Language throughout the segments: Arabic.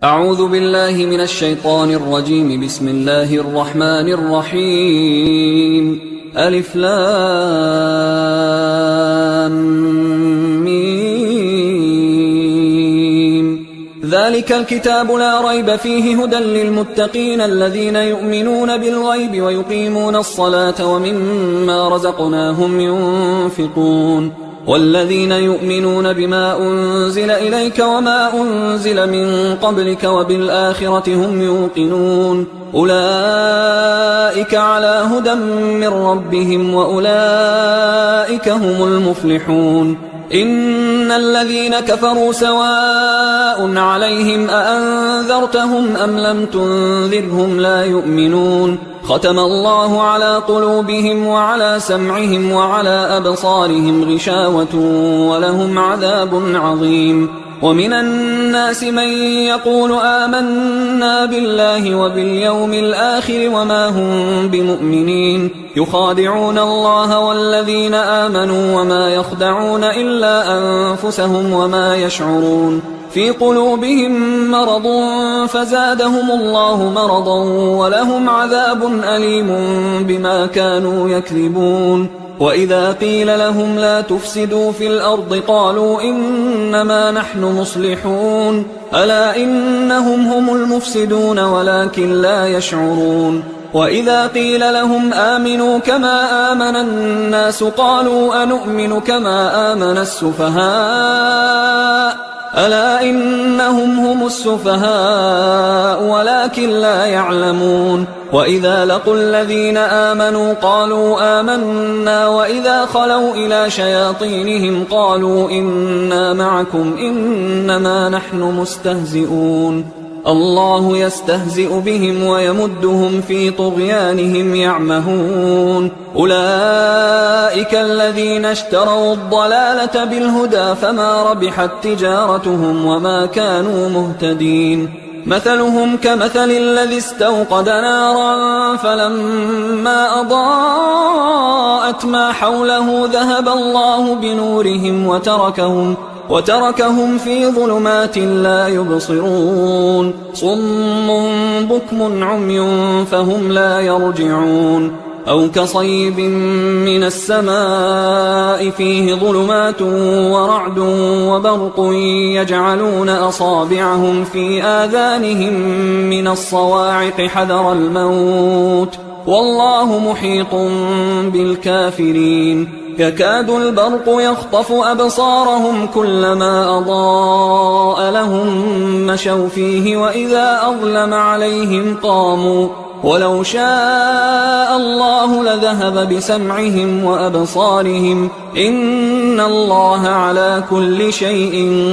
أعوذ بالله من الشيطان الرجيم. بسم الله الرحمن الرحيم. ألف لام ميم. ذلك الكتاب لا ريب فيه هدى للمتقين الذين يؤمنون بالغيب ويقيمون الصلاة ومما رزقناهم ينفقون والذين يؤمنون بما أنزل إليك وما أنزل من قبلك وبالآخرة هم يوقنون أولئك على هدى من ربهم وأولئك هم المفلحون. إن الذين كفروا سواء عليهم أأنذرتهم أم لم تنذرهم لا يؤمنون. ختم الله على قلوبهم وعلى سمعهم وعلى أبصارهم غشاوة ولهم عذاب عظيم. ومن الناس من يقول آمنا بالله وباليوم الآخر وما هم بمؤمنين يخادعون الله والذين آمنوا وما يخدعون إلا أنفسهم وما يشعرون. في قلوبهم مرض فزادهم الله مرضا ولهم عذاب أليم بما كانوا يكذبون. وإذا قيل لهم لا تفسدوا في الأرض قالوا إنما نحن مصلحون ألا إنهم هم المفسدون ولكن لا يشعرون. وإذا قيل لهم آمنوا كما آمن الناس قالوا أنؤمن كما آمن السفهاء ألا إنهم هم السفهاء ولكن لا يعلمون. وإذا لقوا الذين آمنوا قالوا آمنا وإذا خلوا إلى شياطينهم قالوا إنا معكم إنما نحن مستهزئون. الله يستهزئ بهم ويمدهم في طغيانهم يعمهون. أولئك الذين اشتروا الضلالة بالهدى فما ربحت تجارتهم وما كانوا مهتدين. مثلهم كمثل الذي استوقد نارا فلما أضاءت ما حوله ذهب الله بنورهم وتركهم في ظلمات لا يبصرون. صم بكم عمي فهم لا يرجعون. أو كصيب من السماء فيه ظلمات ورعد وبرق يجعلون أصابعهم في آذانهم من الصواعق حذر الموت والله محيط بالكافرين. يكاد البرق يخطف أبصارهم كلما أضاء لهم مشوا فيه وإذا أظلم عليهم قاموا ولو شاء الله لذهب بسمعهم وأبصارهم إن الله على كل شيء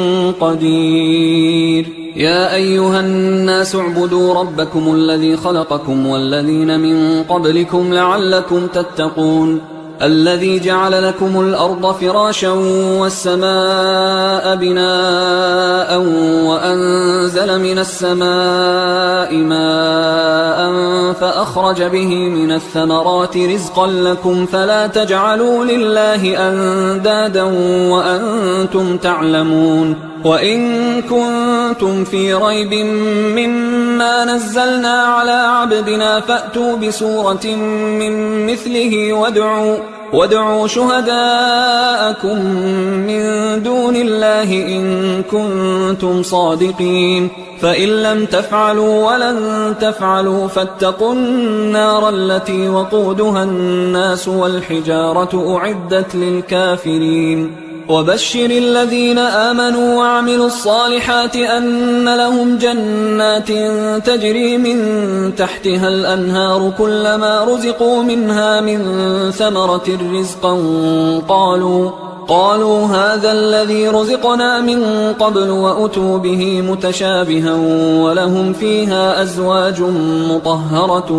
قدير. يا أيها الناس اعبدوا ربكم الذي خلقكم والذين من قبلكم لعلكم تتقون الذي جعل لكم الأرض فراشا والسماء بناء وأنزل من السماء ماء فأخرج به من الثمرات رزقا لكم فلا تجعلوا لله أندادا وأنتم تعلمون. وإن كنتم في ريب مما نزلنا على عبدنا فأتوا بسورة من مثله وادعوا شهداءكم من دون الله إن كنتم صادقين. فإن لم تفعلوا ولن تفعلوا فاتقوا النار التي وقودها الناس والحجارة أعدت للكافرين. وبشر الذين آمنوا وعملوا الصالحات أن لهم جنات تجري من تحتها الأنهار كلما رزقوا منها من ثمرة رزقا قالوا هذا الذي رزقنا من قبل وأتوا به متشابها ولهم فيها أزواج مطهرة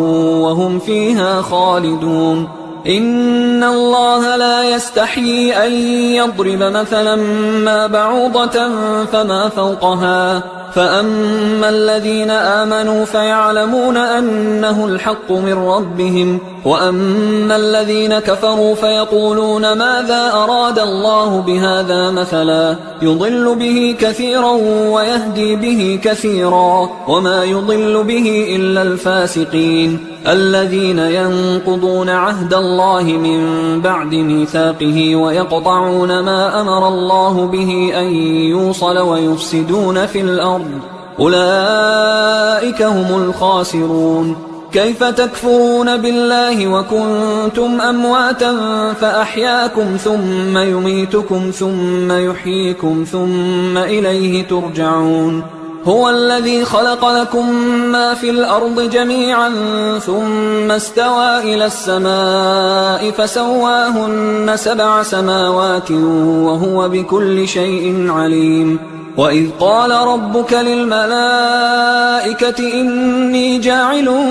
وهم فيها خالدون. إن الله لا يستحيي أن يضرب مثلا ما بعوضة فما فوقها فأما الذين آمنوا فيعلمون أنه الحق من ربهم وأما الذين كفروا فيقولون ماذا أراد الله بهذا مثلا يضل به كثيرا ويهدي به كثيرا وما يضل به إلا الفاسقين الذين ينقضون عهد الله من بعد ميثاقه ويقطعون ما أمر الله به أن يوصل ويفسدون في الأرض أولئك هم الخاسرون. كيف تكفرون بالله وكنتم أمواتا فأحياكم ثم يميتكم ثم يحييكم ثم إليه ترجعون. هو الذي خلق لكم ما في الأرض جميعا ثم استوى إلى السماء فسواهن 7 سماوات وهو بكل شيء عليم. وإذ قال ربك للملائكة إني جاعل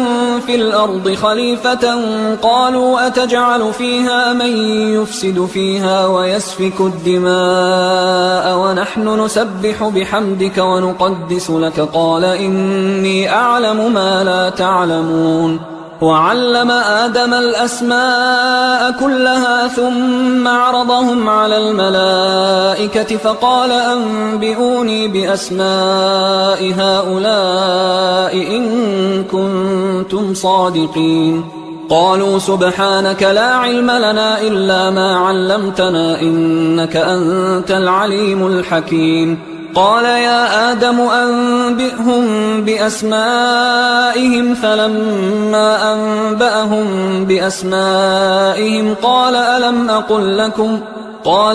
في الأرض خليفة قالوا أتجعل فيها من يفسد فيها ويسفك الدماء ونحن نسبح بحمدك ونقدس لك قال إني أعلم ما لا تعلمون. وعلم آدم الأسماء كلها ثم عرضهم على الملائكة فقال أنبئوني بأسماء هؤلاء إن كنتم صادقين. قالوا سبحانك لا علم لنا إلا ما علمتنا إنك أنت العليم الحكيم. قال يا آدم أنبئهم بأسمائهم فلما أنبأهم بأسمائهم قال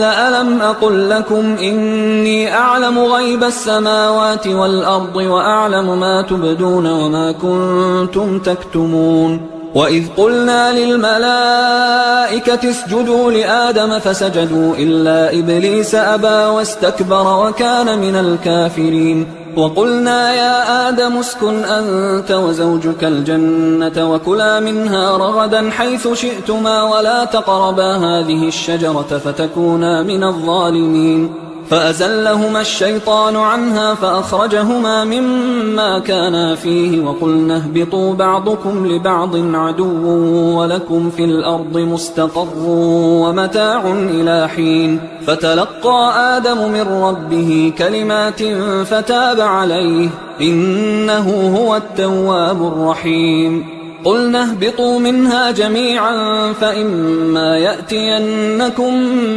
ألم أقل لكم إني أعلم غيب السماوات والأرض وأعلم ما تبدون وما كنتم تكتمون. وإذ قلنا للملائكة اسجدوا لآدم فسجدوا إلا إبليس أبى واستكبر وكان من الكافرين. وقلنا يا آدم اسكن أنت وزوجك الجنة وكلا منها رغدا حيث شئتما ولا تقربا هذه الشجرة فتكونا من الظالمين. فأزلهما الشيطان عنها فأخرجهما مما كانا فيه وقلنا اهبطوا بعضكم لبعض عدو ولكم في الأرض مستقر ومتاع إلى حين. فتلقى آدم من ربه كلمات فتاب عليه إنه هو التواب الرحيم. قلنا اهبطوا منها جميعا فإما يأتينكم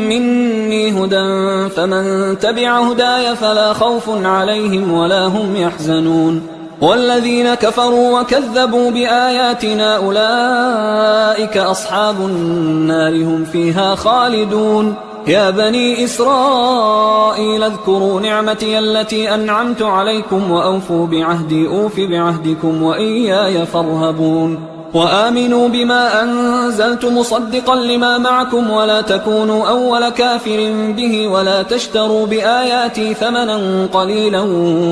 مني هدى فمن تبع هداي فلا خوف عليهم ولا هم يحزنون. والذين كفروا وكذبوا بآياتنا أولئك أصحاب النار هم فيها خالدون. يا بني إسرائيل اذكروا نعمتي التي أنعمت عليكم وأوفوا بعهدي أوف بعهدكم وإياي فارهبون. وآمنوا بما أنزلت مصدقا لما معكم ولا تكونوا أول كافر به ولا تشتروا بآياتي ثمنا قليلا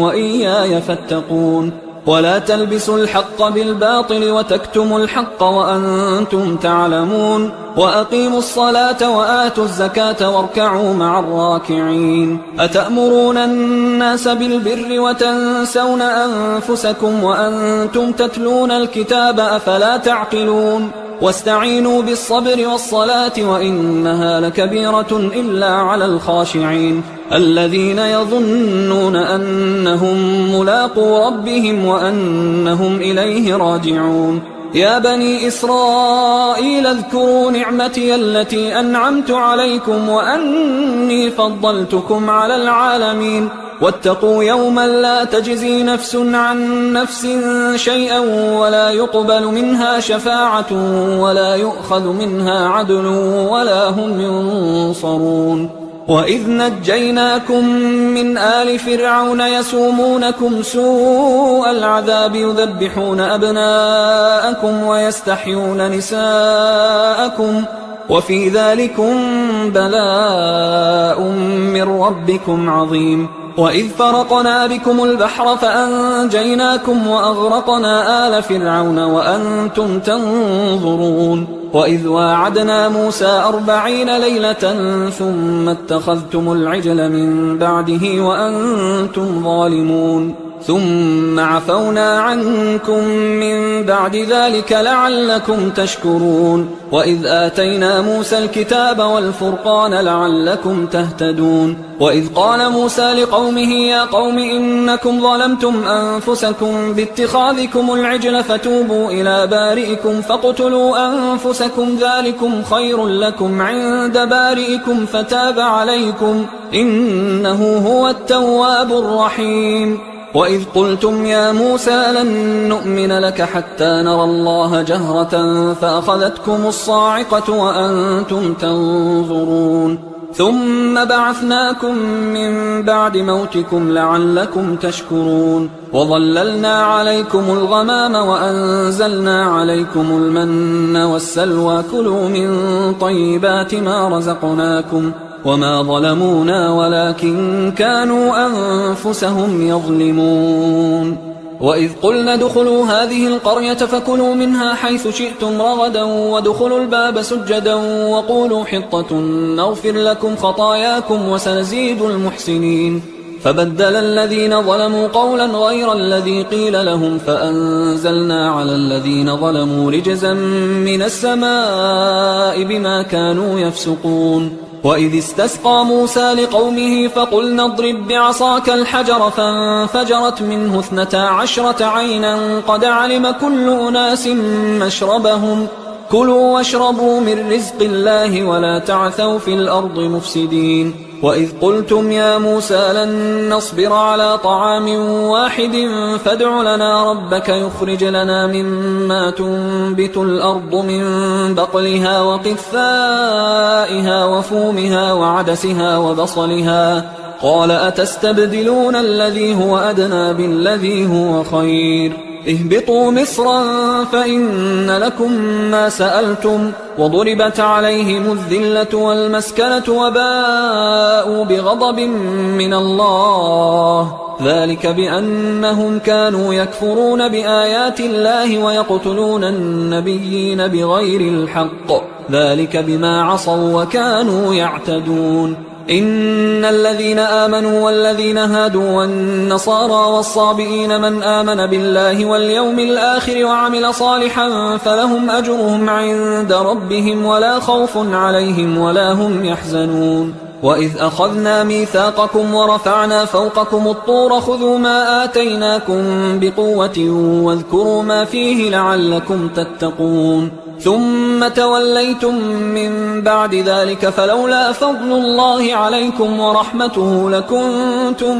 وإياي فاتقون. ولا تلبسوا الحق بالباطل وتكتموا الحق وأنتم تعلمون. وأقيموا الصلاة وآتوا الزكاة واركعوا مع الراكعين. أتأمرون الناس بالبر وتنسون أنفسكم وأنتم تتلون الكتاب أفلا تعقلون. واستعينوا بالصبر والصلاة وإنها لكبيرة إلا على الخاشعين الذين يظنون أنهم ملاقو ربهم وأنهم إليه راجعون. يا بني إسرائيل اذكروا نعمتي التي أنعمت عليكم وأني فضلتكم على العالمين. واتقوا يوما لا تجزي نفس عن نفس شيئا ولا يقبل منها شفاعة ولا يؤخذ منها عدل ولا هم ينصرون. وإذ نجيناكم من آل فرعون يسومونكم سوء العذاب يذبحون أبناءكم ويستحيون نساءكم وفي ذلكم بلاء من ربكم عظيم. وإذ فرقنا بكم البحر فأنجيناكم وأغرقنا آل فرعون وأنتم تنظرون. وإذ واعدنا موسى 40 ليلة ثم اتخذتم العجل من بعده وأنتم ظالمون. ثم عفونا عنكم من بعد ذلك لعلكم تشكرون وإذ آتينا موسى الكتاب والفرقان لعلكم تهتدون وإذ قال موسى لقومه يا قوم إنكم ظلمتم أنفسكم باتخاذكم العجل فتوبوا إلى بارئكم فاقتلوا أنفسكم ذلكم خير لكم عند بارئكم فتاب عليكم إنه هو التواب الرحيم وإذ قلتم يا موسى لن نؤمن لك حتى نرى الله جهرة فأخذتكم الصاعقة وأنتم تنظرون ثم بعثناكم من بعد موتكم لعلكم تشكرون وظللنا عليكم الغمام وأنزلنا عليكم المن والسلوى كلوا من طيبات ما رزقناكم وما ظلمونا ولكن كانوا أنفسهم يظلمون وإذ قلنا ادخلوا هذه القرية فكلوا منها حيث شئتم رغدا وادخلوا الباب سجدا وقولوا حطة نغفر لكم خطاياكم وسنزيد المحسنين فبدل الذين ظلموا قولا غير الذي قيل لهم فأنزلنا على الذين ظلموا رجزا من السماء بما كانوا يفسقون وإذ استسقى موسى لقومه فقلنا اضرب بعصاك الحجر فانفجرت منه 12 عينا قد علم كل أناس مشربهم كلوا واشربوا من رزق الله ولا تعثوا في الأرض مفسدين وإذ قلتم يا موسى لن نصبر على طعام واحد فادع لنا ربك يخرج لنا مما تنبت الأرض من بقلها وقثائها وفومها وعدسها وبصلها قال أتستبدلون الذي هو أدنى بالذي هو خير اهبطوا مصرا فإن لكم ما سألتم وضربت عليهم الذلة والمسكنة وباءوا بغضب من الله ذلك بأنهم كانوا يكفرون بآيات الله ويقتلون النبيين بغير الحق ذلك بما عصوا وكانوا يعتدون إن الذين آمنوا والذين هادوا والنصارى والصابئين من آمن بالله واليوم الآخر وعمل صالحا فلهم أجرهم عند ربهم ولا خوف عليهم ولا هم يحزنون وإذ أخذنا ميثاقكم ورفعنا فوقكم الطور خذوا ما آتيناكم بقوة واذكروا ما فيه لعلكم تتقون ثم توليتم من بعد ذلك فلولا فضل الله عليكم ورحمته لكنتم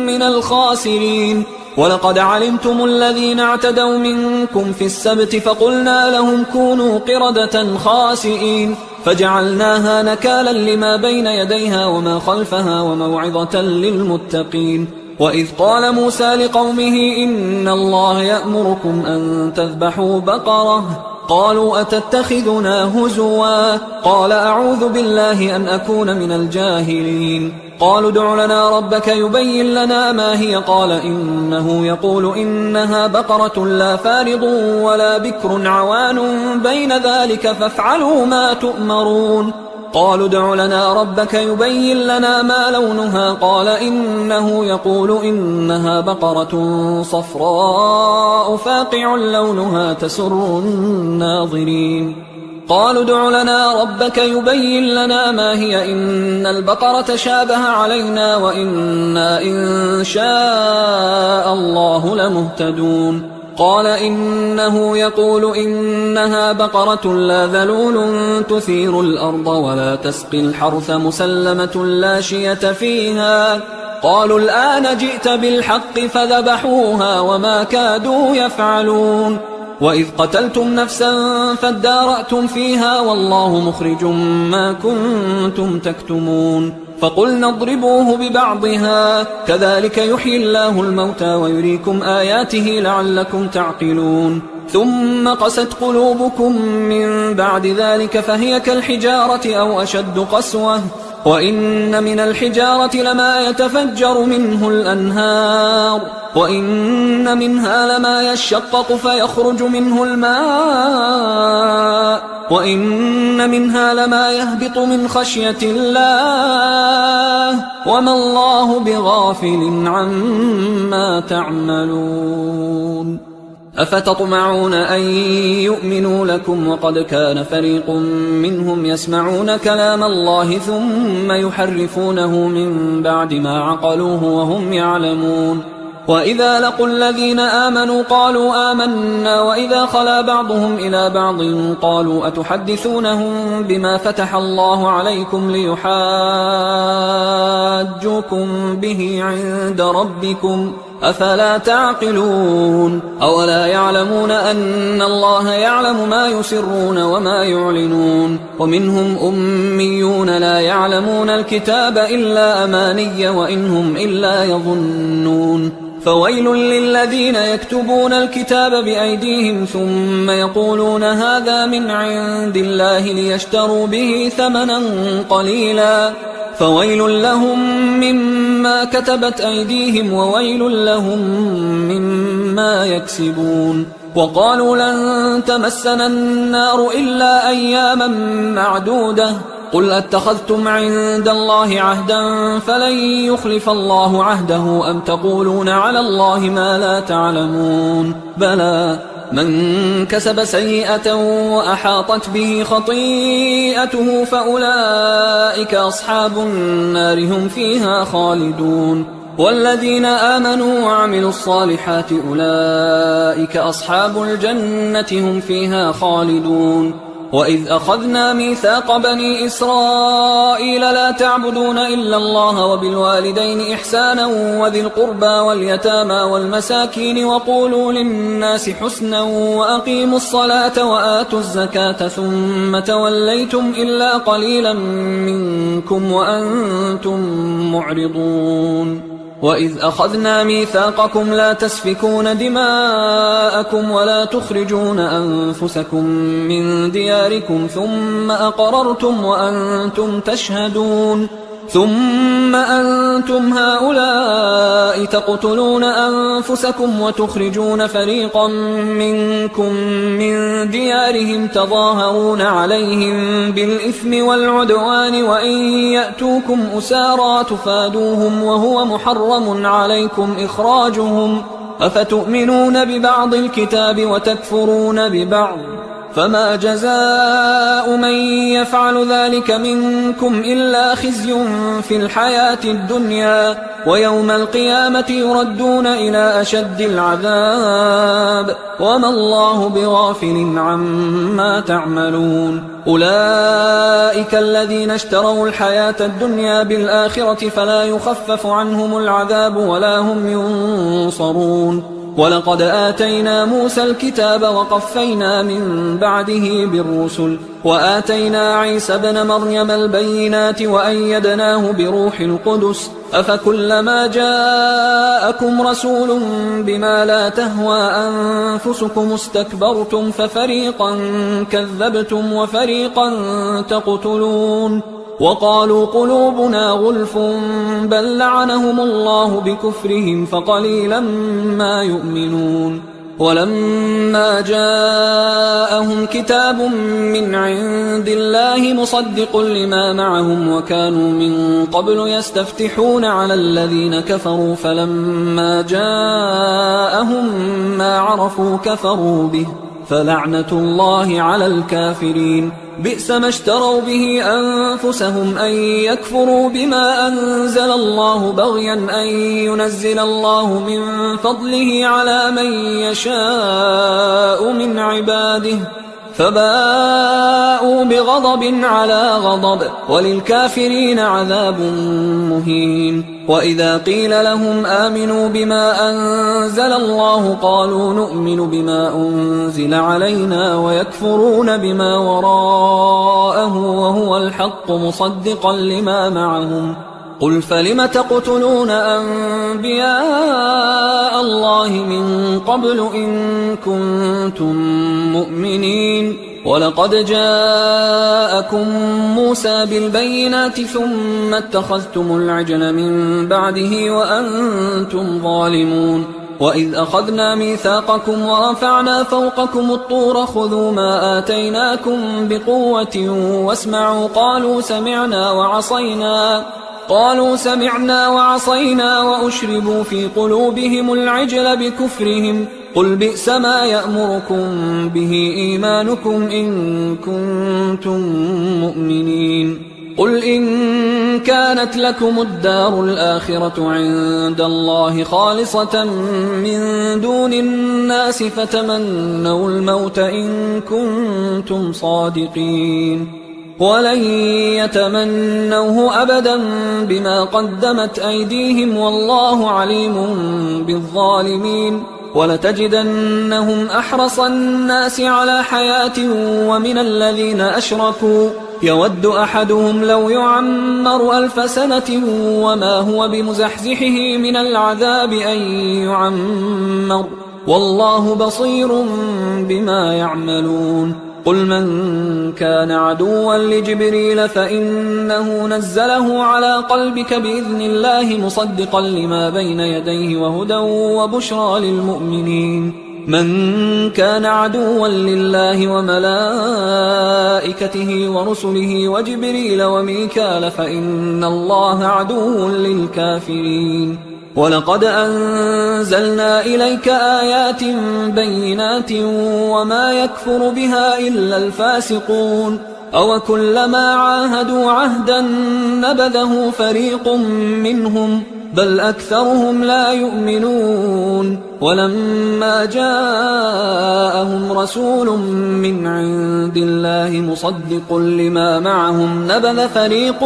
من الخاسرين ولقد علمتم الذين اعتدوا منكم في السبت فقلنا لهم كونوا قردة خاسئين فجعلناها نكالا لما بين يديها وما خلفها وموعظة للمتقين وإذ قال موسى لقومه إن الله يأمركم أن تذبحوا بقرة قالوا أتتخذنا هزوا قال أعوذ بالله أن أكون من الجاهلين قالوا ادع لنا ربك يبين لنا ما هي قال إنه يقول إنها بقرة لا فارض ولا بكر عوان بين ذلك فافعلوا ما تؤمرون قالوا ادع لنا ربك يبين لنا ما لونها قال إنه يقول إنها بقرة صفراء فاقع لونها تسر الناظرين قالوا ادع لنا ربك يبين لنا ما هي إن البقرة شابه علينا وإنا إن شاء الله لمهتدون قال إنه يقول إنها بقرة لا ذلول تثير الأرض ولا تسقي الحرث مسلمة لا شية فيها قالوا الآن جئت بالحق فذبحوها وما كادوا يفعلون وإذ قتلتم نفسا فادارأتم فيها والله مخرج ما كنتم تكتمون فقلنا اضربوه ببعضها كذلك يحيي الله الموتى ويريكم آياته لعلكم تعقلون ثم قست قلوبكم من بعد ذلك فهي كالحجارة أو أشد قسوة وإن من الحجارة لما يتفجر منه الأنهار وإن منها لما يشقق فيخرج منه الماء وإن منها لما يهبط من خشية الله وما الله بغافل عما تعملون. أفتطمعون أن يؤمنوا لكم وقد كان فريق منهم يسمعون كلام الله ثم يحرفونه من بعد ما عقلوه وهم يعلمون. وإذا لقوا الذين آمنوا قالوا آمنا وإذا خلا بعضهم إلى بعض قالوا أتحدثونهم بما فتح الله عليكم ليحاجوكم به عند ربكم أفلا تعقلون. أولا يعلمون أن الله يعلم ما يسرون وما يعلنون. ومنهم أميون لا يعلمون الكتاب إلا أماني وإنهم إلا يظنون. فويل للذين يكتبون الكتاب بأيديهم ثم يقولون هذا من عند الله ليشتروا به ثمنا قليلا فويل لهم مما كتبت أيديهم وويل لهم مما يكسبون. وقالوا لن تمسنا النار إلا أياما معدودة قل أتخذتم عند الله عهدا فلن يخلف الله عهده أم تقولون على الله ما لا تعلمون. بلى من كسب سيئة وأحاطت به خطيئته فأولئك أصحاب النار هم فيها خالدون. والذين آمنوا وعملوا الصالحات أولئك أصحاب الجنة هم فيها خالدون. وإذ أخذنا ميثاق بني إسرائيل لا تعبدون إلا الله وبالوالدين إحسانا وذي القربى واليتامى والمساكين وقولوا للناس حسنا وأقيموا الصلاة وآتوا الزكاة ثم توليتم إلا قليلا منكم وأنتم معرضون. وإذ أخذنا ميثاقكم لا تسفكون دماءكم ولا تخرجون أنفسكم من دياركم ثم أقررتم وأنتم تشهدون ثم أنتم هؤلاء تقتلون أنفسكم وتخرجون فريقا منكم من ديارهم تظاهرون عليهم بالإثم والعدوان وإن يأتوكم أسارى تفادوهم وهو محرم عليكم إخراجهم أفتؤمنون ببعض الكتاب وتكفرون ببعض فما جزاء من يفعل ذلك منكم إلا خزي في الحياة الدنيا ويوم القيامة يردون إلى أشد العذاب وما الله بغافل عما تعملون. أولئك الذين اشتروا الحياة الدنيا بالآخرة فلا يخفف عنهم العذاب ولا هم ينصرون. ولقد آتينا موسى الكتاب وقفينا من بعده بالرسل وآتينا عيسى ابن مريم البينات وأيدناه بروح القدس أفكلما جاءكم رسول بما لا تهوى أنفسكم استكبرتم ففريقا كذبتم وفريقا تقتلون. وقالوا قلوبنا غلف بل لعنهم الله بكفرهم فقليلا ما يؤمنون. ولما جاءهم كتاب من عند الله مصدق لما معهم وكانوا من قبل يستفتحون على الذين كفروا فلما جاءهم ما عرفوا كفروا به فلعنة الله على الكافرين. بئس ما اشتروا به أنفسهم أن يكفروا بما أنزل الله بغيا أن ينزل الله من فضله على من يشاء من عباده فباءوا بغضب على غضب وللكافرين عذاب مهين. وإذا قيل لهم آمنوا بما أنزل الله قالوا نؤمن بما أنزل علينا ويكفرون بما وراءه وهو الحق مصدقا لما معهم. قل فلم تقتلون أنبياء الله من قبل إن كنتم مؤمنين ولقد جاءكم موسى بالبينات ثم اتخذتم العجل من بعده وأنتم ظالمون وإذ أخذنا ميثاقكم ورفعنا فوقكم الطور خذوا ما آتيناكم بقوة واسمعوا قالوا سمعنا وعصينا وأشربوا في قلوبهم العجل بكفرهم قل بئس ما يأمركم به إيمانكم إن كنتم مؤمنين قل إن كانت لكم الدار الآخرة عند الله خالصة من دون الناس فتمنوا الموت إن كنتم صادقين ولن يتمنوه أبدا بما قدمت أيديهم والله عليم بالظالمين ولتجدنهم أحرص الناس على حياة ومن الذين أشركوا يود أحدهم لو يعمر 1000 سنة وما هو بمزحزحه من العذاب أن يعمر والله بصير بما يعملون قل من كان عدوا لجبريل فإنه نزله على قلبك بإذن الله مصدقا لما بين يديه وهدى وبشرى للمؤمنين من كان عدوا لله وملائكته ورسله وجبريل وميكال فإن الله عدو للكافرين ولقد أنزلنا إليك آيات بينات وما يكفر بها إلا الفاسقون أوكلما عاهدوا عهدا نبذه فريق منهم بل أكثرهم لا يؤمنون ولما جاءهم رسول من عند الله مصدق لما معهم نبذ فريق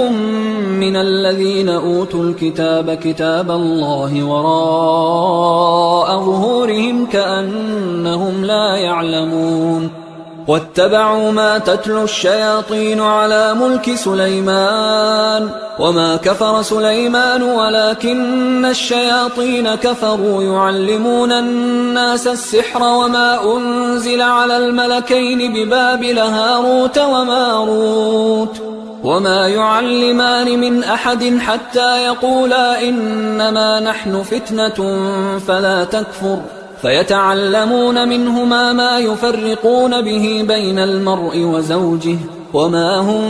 من الذين أوتوا الكتاب كتاب الله وراء ظهورهم كأنهم لا يعلمون واتبعوا ما تتلو الشياطين على ملك سليمان وما كفر سليمان ولكن الشياطين كفروا يعلمون الناس السحر وما أنزل على الملكين ببابل هاروت وماروت وما يعلمان من أحد حتى يقولا إنما نحن فتنة فلا تكفر فيتعلمون منهما ما يفرقون به بين المرء وزوجه وما هم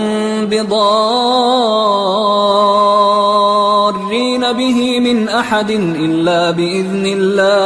بضارين به من أحد إلا بإذن الله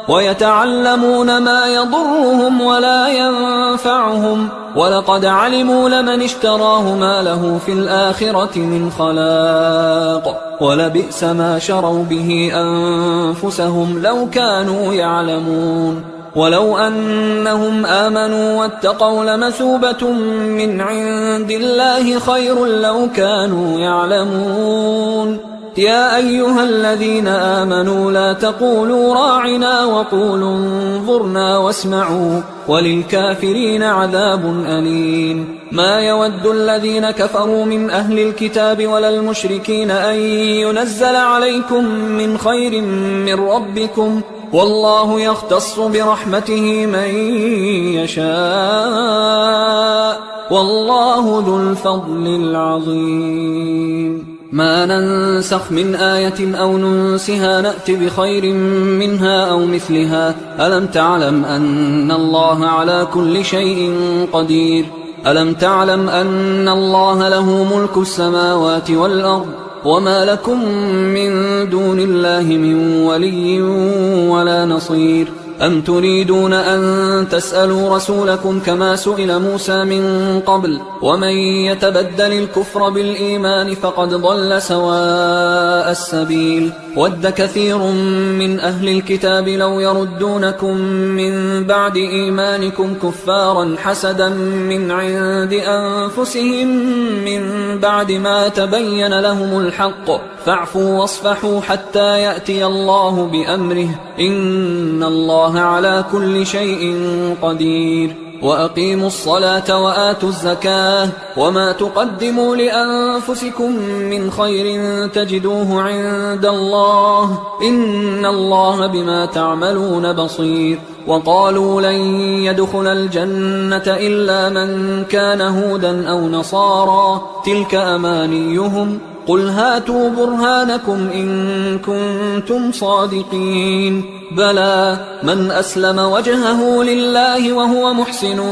ويتعلمون ما يضرهم ولا ينفعهم ولقد علموا لمن اشتراه ما له في الآخرة من خلاق ولبئس ما شروا به أنفسهم لو كانوا يعلمون ولو أنهم آمنوا واتقوا لمثوبة من عند الله خير لو كانوا يعلمون يا أيها الذين آمنوا لا تقولوا راعنا وقولوا انظرنا واسمعوا وللكافرين عذاب أليم ما يود الذين كفروا من أهل الكتاب ولا المشركين أن ينزل عليكم من خير من ربكم والله يختص برحمته من يشاء والله ذو الفضل العظيم ما ننسخ من آية أو ننسها نأت بخير منها أو مثلها ألم تعلم أن الله على كل شيء قدير ألم تعلم أن الله له ملك السماوات والأرض وما لكم من دون الله من ولي ولا نصير أم تريدون أن تسألوا رسولكم كما سئل موسى من قبل ومن يتبدل الكفر بالإيمان فقد ضل سواء السبيل ود كثير من أهل الكتاب لو يردونكم من بعد إيمانكم كفارا حسدا من عند أنفسهم من بعد ما تبين لهم الحق فاعفوا واصفحوا حتى يأتي الله بأمره إن الله على كل شيء قدير وأقيموا الصلاة وآتوا الزكاة وما تقدموا لأنفسكم من خير تجدوه عند الله إن الله بما تعملون بصير وقالوا لن يدخل الجنة إلا من كان هودا أو نصارى تلك أمانيهم قل هاتوا برهانكم إن كنتم صادقين بلى من أسلم وجهه لله وهو محسن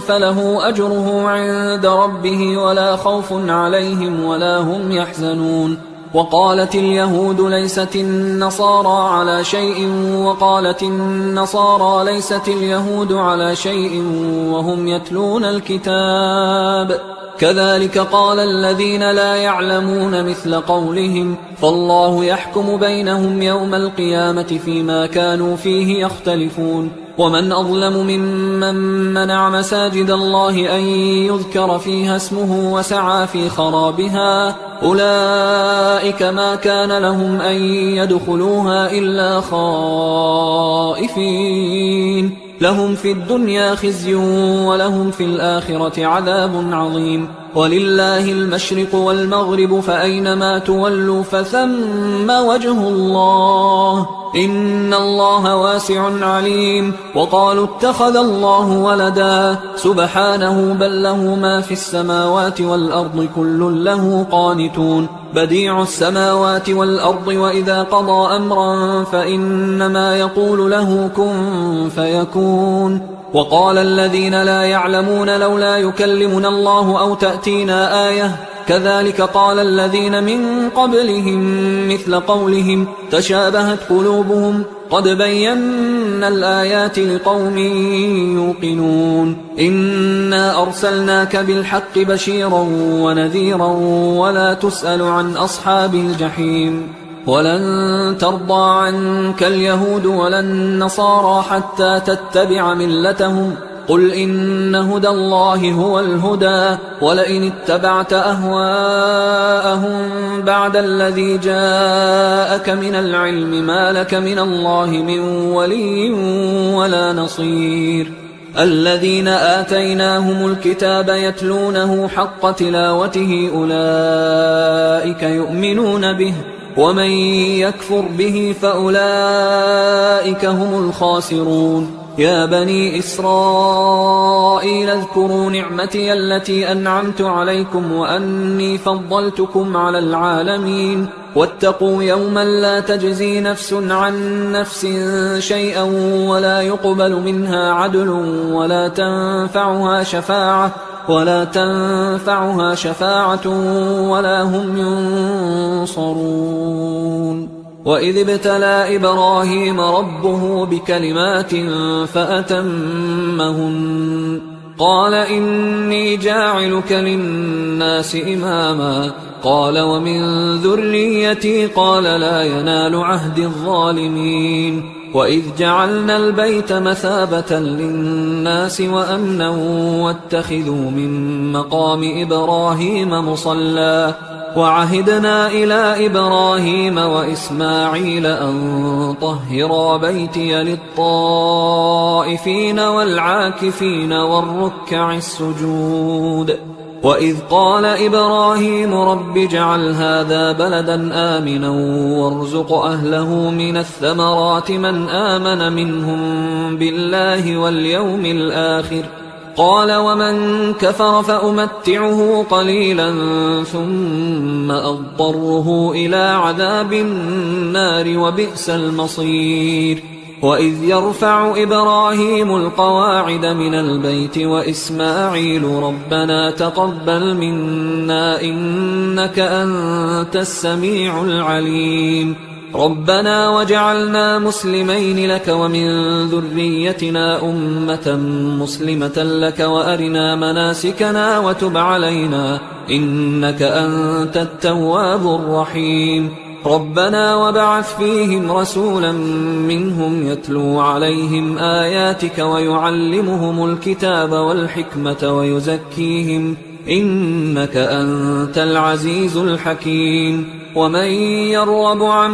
فله أجره عند ربه ولا خوف عليهم ولا هم يحزنون وقالت اليهود ليست النصارى على شيء وقالت النصارى ليست اليهود على شيء وهم يتلون الكتاب كذلك قال الذين لا يعلمون مثل قولهم فالله يحكم بينهم يوم القيامة فيما كانوا فيه يختلفون ومن أظلم ممن منع مساجد الله أن يذكر فيها اسمه وسعى في خرابها أولئك ما كان لهم أن يدخلوها إلا خائفين لهم في الدنيا خزي ولهم في الآخرة عذاب عظيم ولله المشرق والمغرب فأينما تولوا فثم وجه الله إن الله واسع عليم وقالوا اتخذ الله ولدا سبحانه بل له ما في السماوات والأرض كل له قانتون بديع السماوات والأرض وإذا قضى أمرا فإنما يقول له كن فيكون وقال الذين لا يعلمون لولا يكلمنا الله أو تأتينا آية كذلك قال الذين من قبلهم مثل قولهم تشابهت قلوبهم قد بينا الآيات لقوم يوقنون إنا أرسلناك بالحق بشيرا ونذيرا ولا تسأل عن أصحاب الجحيم ولن ترضى عنك اليهود ولا النصارى حتى تتبع ملتهم قل إن هدى الله هو الهدى ولئن اتبعت أهواءهم بعد الذي جاءك من العلم ما لك من الله من ولي ولا نصير الذين آتيناهم الكتاب يتلونه حق تلاوته أولئك يؤمنون به ومن يكفر به فأولئك هم الخاسرون يا بني إسرائيل اذكروا نعمتي التي أنعمت عليكم وأني فضلتكم على العالمين واتقوا يوما لا تجزي نفس عن نفس شيئا ولا يقبل منها عدل ولا تنفعها شفاعة ولا هم ينصرون وإذ ابتلى إبراهيم ربه بكلمات فأتمهن قال إني جاعلك للناس إماما قال ومن ذريتي قال لا ينال عهد الظالمين وإذ جعلنا البيت مثابة للناس وأمنا واتخذوا من مقام إبراهيم مصلى وعهدنا إلى إبراهيم وإسماعيل أن طهرا بيتي للطائفين والعاكفين والركع السجود وإذ قال إبراهيم رب اجعل هذا بلدا آمنا وارزق أهله من الثمرات من آمن منهم بالله واليوم الآخر قال ومن كفر فأمتعه قليلا ثم أضطره إلى عذاب النار وبئس المصير وإذ يرفع إبراهيم القواعد من البيت وإسماعيل ربنا تقبل منا إنك أنت السميع العليم ربنا وجعلنا مسلمين لك ومن ذريتنا أمة مسلمة لك وأرنا مناسكنا وتب علينا إنك أنت التواب الرحيم ربنا وبعث فيهم رسولا منهم يتلو عليهم آياتك ويعلمهم الكتاب والحكمة ويزكيهم إنك أنت العزيز الحكيم ومن يرغب عن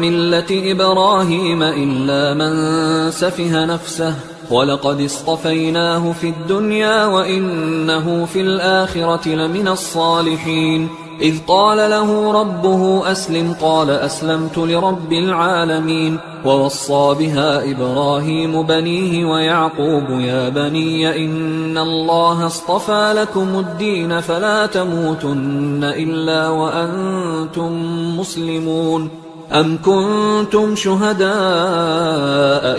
ملة إبراهيم إلا من سفه نفسه ولقد اصطفيناه في الدنيا وإنه في الآخرة لمن الصالحين إذ قال له ربه أسلم قال أسلمت لرب العالمين. ووصى بها إبراهيم بنيه ويعقوب يا بني إن الله اصطفى لكم الدين فلا تموتن إلا وأنتم مسلمون. أم كنتم شهداء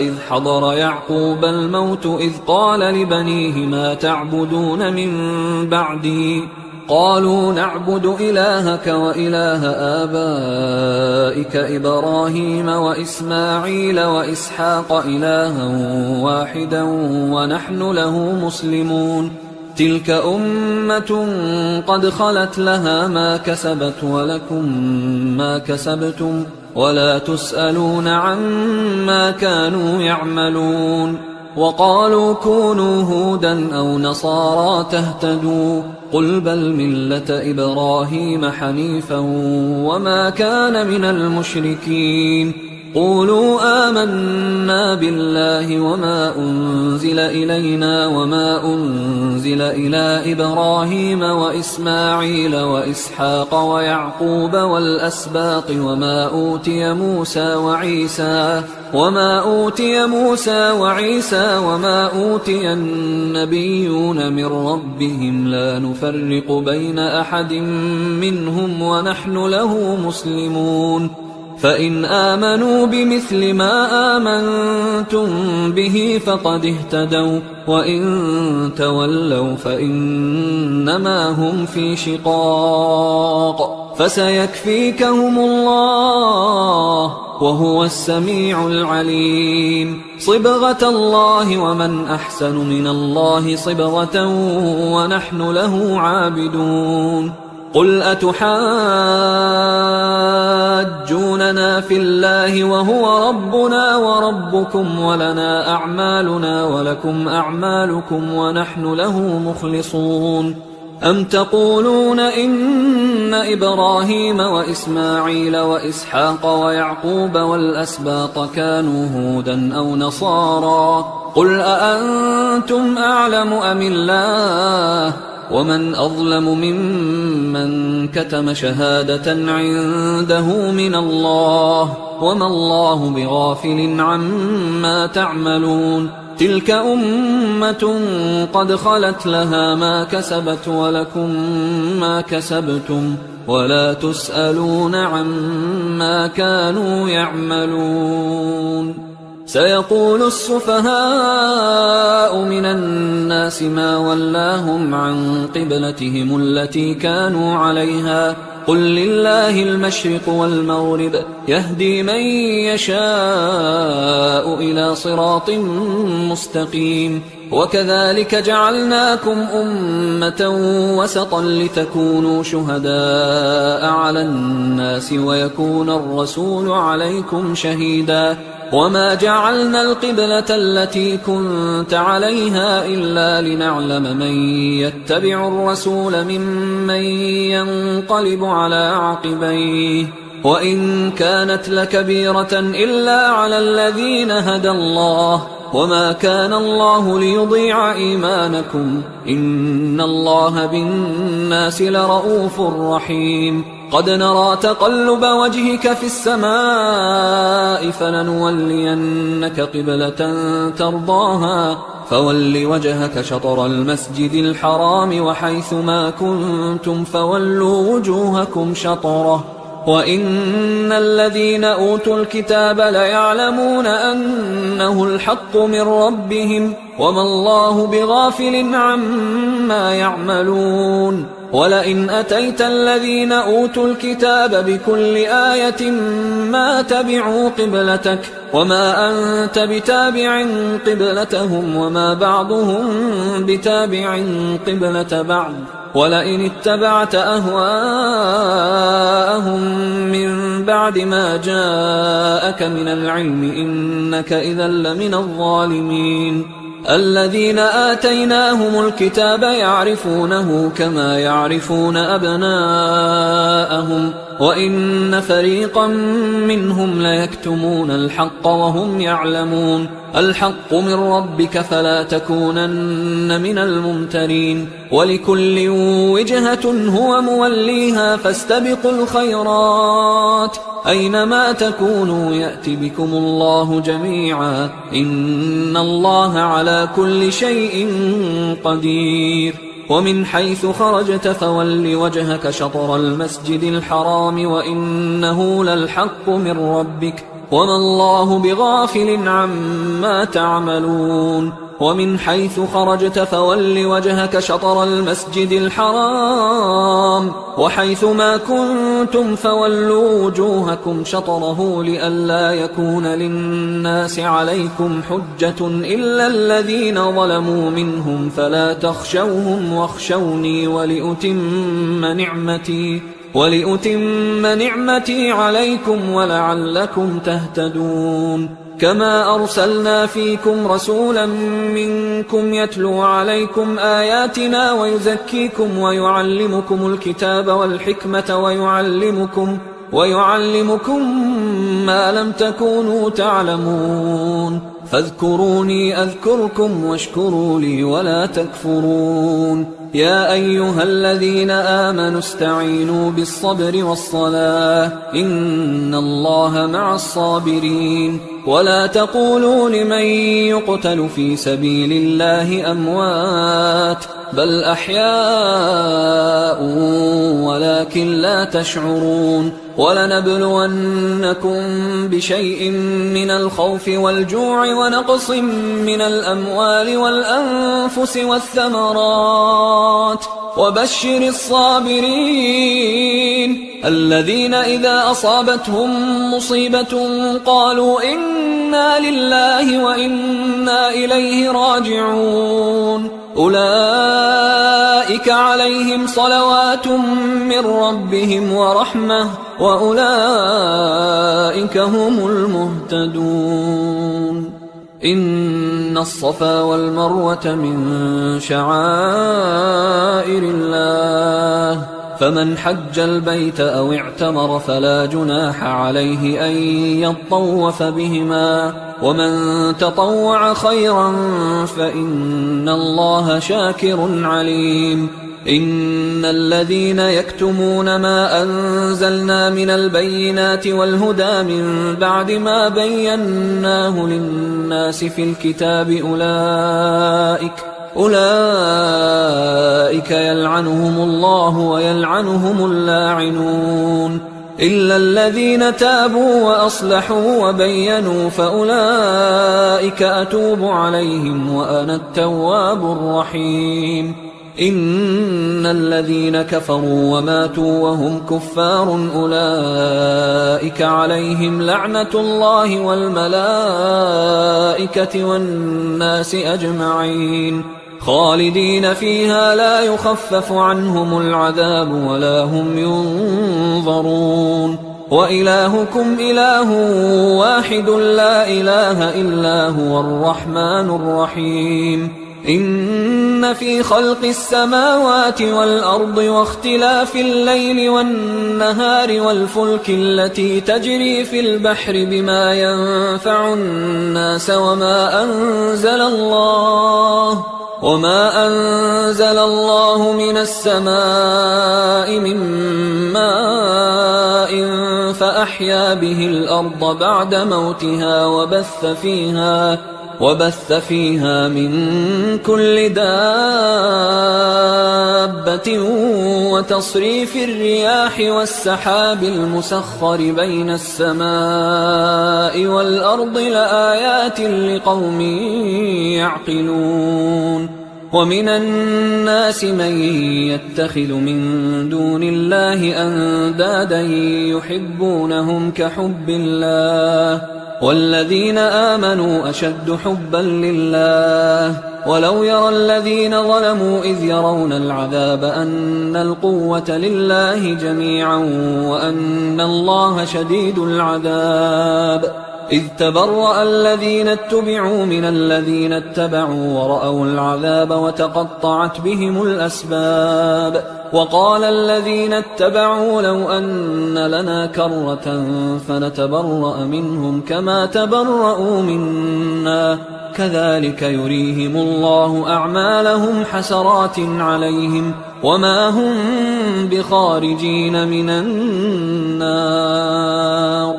إذ حضر يعقوب الموت إذ قال لبنيه ما تعبدون من بعدي قالوا نعبد إلهك وإله آبائك إبراهيم وإسماعيل وإسحاق إلها واحدا ونحن له مسلمون. تلك أمة قد خلت لها ما كسبت ولكم ما كسبتم ولا تسألون عما كانوا يعملون. وقالوا كونوا هودا أو نصارى تهتدوا قل بل ملة إبراهيم حنيفا وما كان من المشركين. قولوا آمنا بالله وما أنزل إلينا وما أنزل إلى إبراهيم وإسماعيل وإسحاق ويعقوب والأسباط وما أوتي موسى وعيسى وما أوتي النبيون من ربهم لا نفرق بين أحد منهم ونحن له مسلمون. فإن آمنوا بمثل ما آمنتم به فقد اهتدوا وإن تولوا فإنما هم في شقاق فسيكفيكهم الله وهو السميع العليم. صبغة الله ومن أحسن من الله صبغة ونحن له عابدون. قل أتحاجوننا في الله وهو ربنا وربكم ولنا أعمالنا ولكم أعمالكم ونحن له مخلصون. أم تقولون إن إبراهيم وإسماعيل وإسحاق ويعقوب والأسباط كانوا هودا أو نصارى قل أأنتم أعلم أم الله ومن أظلم ممن كتم شهادة عنده من الله وما الله بغافل عما تعملون. تلك أمة قد خلت لها ما كسبت ولكم ما كسبتم ولا تسألون عما كانوا يعملون. سيقول السفهاء من الناس ما ولاهم عن قبلتهم التي كانوا عليها قل لله المشرق والمغرب يهدي من يشاء إلى صراط مستقيم. وكذلك جعلناكم أمة وسطا لتكونوا شهداء على الناس ويكون الرسول عليكم شهيدا. وما جعلنا القبلة التي كنت عليها إلا لنعلم من يتبع الرسول ممن ينقلب على عقبيه وإن كانت لكبيرة إلا على الذين هدى الله وما كان الله ليضيع إيمانكم إن الله بالناس لرؤوف رحيم. قد نرى تقلب وجهك في السماء فلنولينك قبلة ترضاها فول وجهك شطر المسجد الحرام وحيث ما كنتم فولوا وجوهكم شطره وإن الذين أوتوا الكتاب ليعلمون أنه الحق من ربهم وما الله بغافل عما يعملون. ولئن أتيت الذين أوتوا الكتاب بكل آية ما تبعوا قبلتك وما أنت بتابع قبلتهم وما بعضهم بتابع قبلة بعض ولئن اتبعت أهواءهم من بعد ما جاءك من العلم إنك إذا لمن الظالمين. الذين آتيناهم الكتاب يعرفونه كما يعرفون أبناءهم وإن فريقا منهم ليكتمون الحق وهم يعلمون. الحق من ربك فلا تكونن من الممترين ولكل وجهة هو موليها فاستبقوا الخيرات أينما تكونوا يأت بكم الله جميعا إن الله على كل شيء قدير ومن حيث خرجت فول وجهك شطر المسجد الحرام وإنه للحق من ربك وما الله بغافل عما تعملون ومن حيث خرجت فول وجهك شطر المسجد الحرام وحيث ما كنتم فولوا وجوهكم شطره لئلا يكون للناس عليكم حجة إلا الذين ظلموا منهم فلا تخشوهم واخشوني ولأتم نعمتي عليكم ولعلكم تهتدون كما أرسلنا فيكم رسولا منكم يتلو عليكم آياتنا ويزكيكم ويعلمكم الكتاب والحكمة ويعلمكم ما لم تكونوا تعلمون فاذكروني أذكركم واشكروا لي ولا تكفرون يا أيها الذين آمنوا استعينوا بالصبر والصلاة إن الله مع الصابرين ولا تقولوا لمن يقتل في سبيل الله أموات بل أحياء ولكن لا تشعرون ولنبلونكم بشيء من الخوف والجوع ونقص من الأموال والأنفس والثمرات وبشر الصابرين الذين إذا أصابتهم مصيبة قالوا إنا لله وإنا إليه راجعون أولئك عليهم صلوات من ربهم ورحمة وأولئك هم المهتدون إن الصفا والمروة من شعائر الله فمن حج البيت أو اعتمر فلا جناح عليه أن يطوف بهما ومن تطوع خيرا فإن الله شاكر عليم إن الذين يكتمون ما أنزلنا من البينات والهدى من بعد ما بيناه للناس في الكتاب أولئك يلعنهم الله ويلعنهم اللاعنون إلا الذين تابوا وأصلحوا وبينوا فأولئك أتوب عليهم وأنا التواب الرحيم إن الذين كفروا وماتوا وهم كفار أولئك عليهم لعنة الله والملائكة والناس أجمعين خالدين فيها لا يخفف عنهم العذاب ولا هم ينظرون وإلهكم إله واحد لا إله إلا هو الرحمن الرحيم إن في خلق السماوات والأرض واختلاف الليل والنهار والفلك التي تجري في البحر بما ينفع الناس وما أنزل الله من السماء من ماء فأحيا به الأرض بعد موتها وبث فيها من كل دابة وتصريف الرياح والسحاب المسخر بين السماء والأرض لآيات لقوم يعقلون ومن الناس من يتخذ من دون الله أندادا يحبونهم كحب الله والذين آمنوا أشد حبا لله ولو يرى الذين ظلموا إذ يرون العذاب أن القوة لله جميعا وأن الله شديد العذاب إذ تبرأ الذين اتبعوا من الذين اتبعوا ورأوا العذاب وتقطعت بهم الأسباب وقال الذين اتبعوا لو أن لنا كرة فنتبرأ منهم كما تبرأوا منا كذلك يريهم الله أعمالهم حسرات عليهم وما هم بخارجين من النار.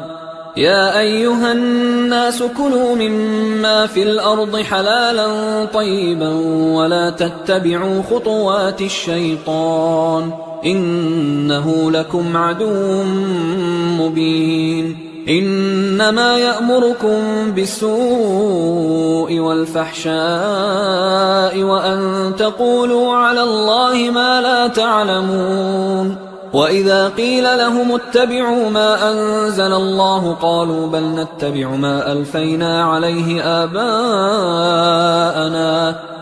يا أيها الناس كلوا مما في الأرض حلالا طيبا ولا تتبعوا خطوات الشيطان إنه لكم عدو مبين. إنما يأمركم بالسوء والفحشاء وأن تقولوا على الله ما لا تعلمون. وإذا قيل لهم اتبعوا ما أنزل الله قالوا بل نتبع ما ألفينا عليه آباءنا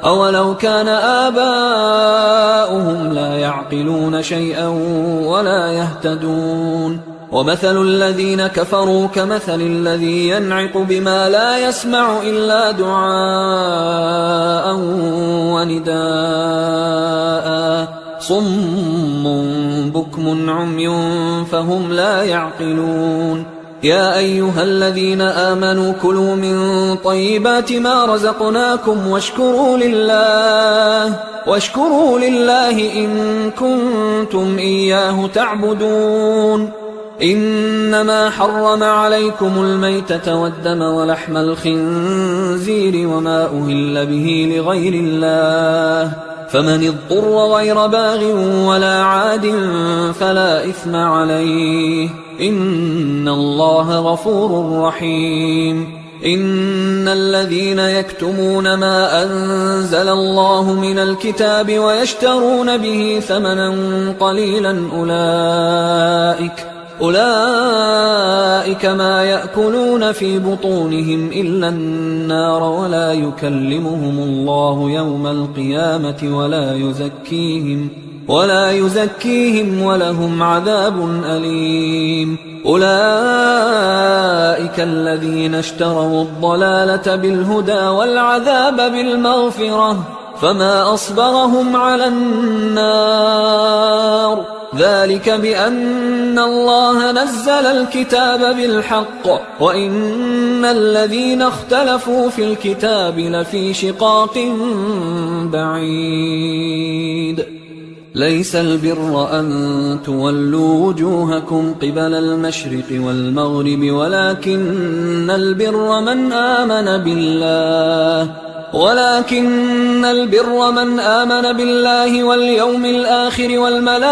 أولو كان آباؤهم لا يعقلون شيئا ولا يهتدون. ومثل الذين كفروا كمثل الذي ينعق بما لا يسمع إلا دعاء ونداء صم بكم عمي فهم لا يعقلون. يا أيها الذين آمنوا كلوا من طيبات ما رزقناكم واشكروا لله إن كنتم إياه تعبدون. إنما حرم عليكم الميتة والدم ولحم الخنزير وما أهل به لغير الله فمن اضطر غير باغ ولا عاد فلا إثم عليه إن الله غفور رحيم. إن الذين يكتمون ما أنزل الله من الكتاب ويشترون به ثمنا قليلا أولئك ما يأكلون في بطونهم إلا النار ولا يكلمهم الله يوم القيامة ولا يزكيهم ولهم عذاب أليم. أولئك الذين اشتروا الضلالة بالهدى والعذاب بالمغفرة فما أصبرهم على النار ذلك بأن الله نزل الكتاب بالحق وإن الذين اختلفوا في الكتاب لفي شقاق بعيد. ليس البر أن تولوا وجوهكم قبل المشرق والمغرب ولكن البر من آمن بالله واليوم الآخر والملائكة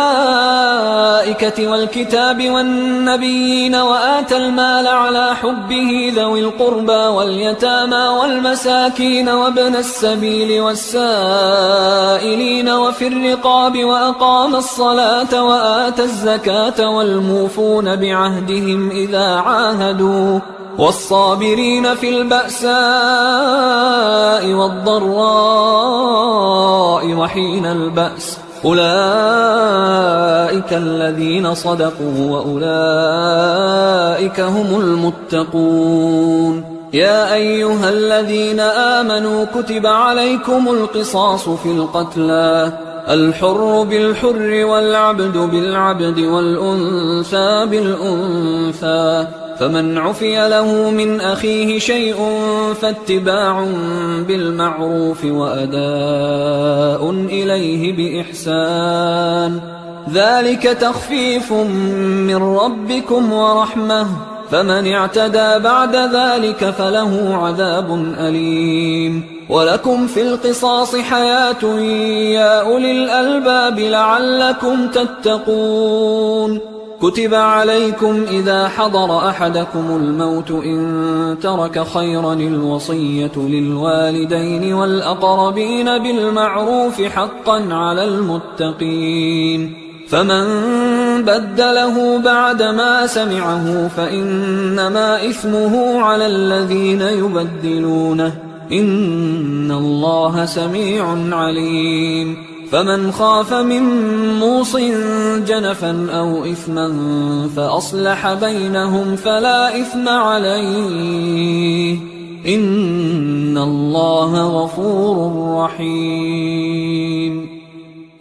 والكتاب والنبيين وآتى المال على حبه ذوي القربى واليتامى والمساكين وابن السبيل والسائلين وفي الرقاب وأقام الصلاة وآتى الزكاة والموفون بعهدهم إذا عاهدوا والصابرين في البأساء والضراء وحين البأس أولئك الذين صدقوا وأولئك هم المتقون. يا أيها الذين آمنوا كتب عليكم القصاص في القتلى الحر بالحر والعبد بالعبد والأنثى بالأنثى فمن عفي له من أخيه شيء فاتباع بالمعروف وأداء إليه بإحسان ذلك تخفيف من ربكم ورحمة فمن اعتدى بعد ذلك فله عذاب أليم. ولكم في القصاص حياة يا أولي الألباب لعلكم تتقون. كتب عليكم إذا حضر أحدكم الموت إن ترك خيرا الوصية للوالدين والأقربين بالمعروف حقا على المتقين فمن بدله بعدما سمعه فإنما إثمه على الذين يبدلونه إن الله سميع عليم. فمن خاف من موص جنفا أو إثما فأصلح بينهم فلا إثم عليه إن الله غفور رحيم.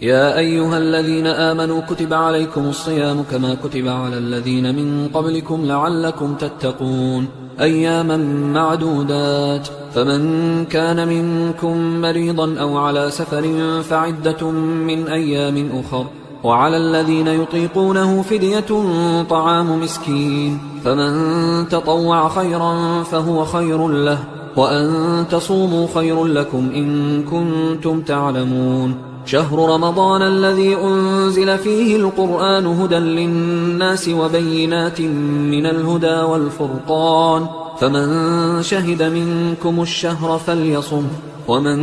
يا أيها الذين آمنوا كتب عليكم الصيام كما كتب على الذين من قبلكم لعلكم تتقون أياما معدودات، فمن كان منكم مريضا أو على سفر فعدة من أيام أخر، وعلى الذين يطيقونه فدية طعام مسكين، فمن تطوع خيرا فهو خير له، وأن تصوموا خير لكم إن كنتم تعلمون. شهر رمضان الذي أنزل فيه القرآن هدى للناس وبينات من الهدى والفرقان، فمن شهد منكم الشهر فليصم، ومن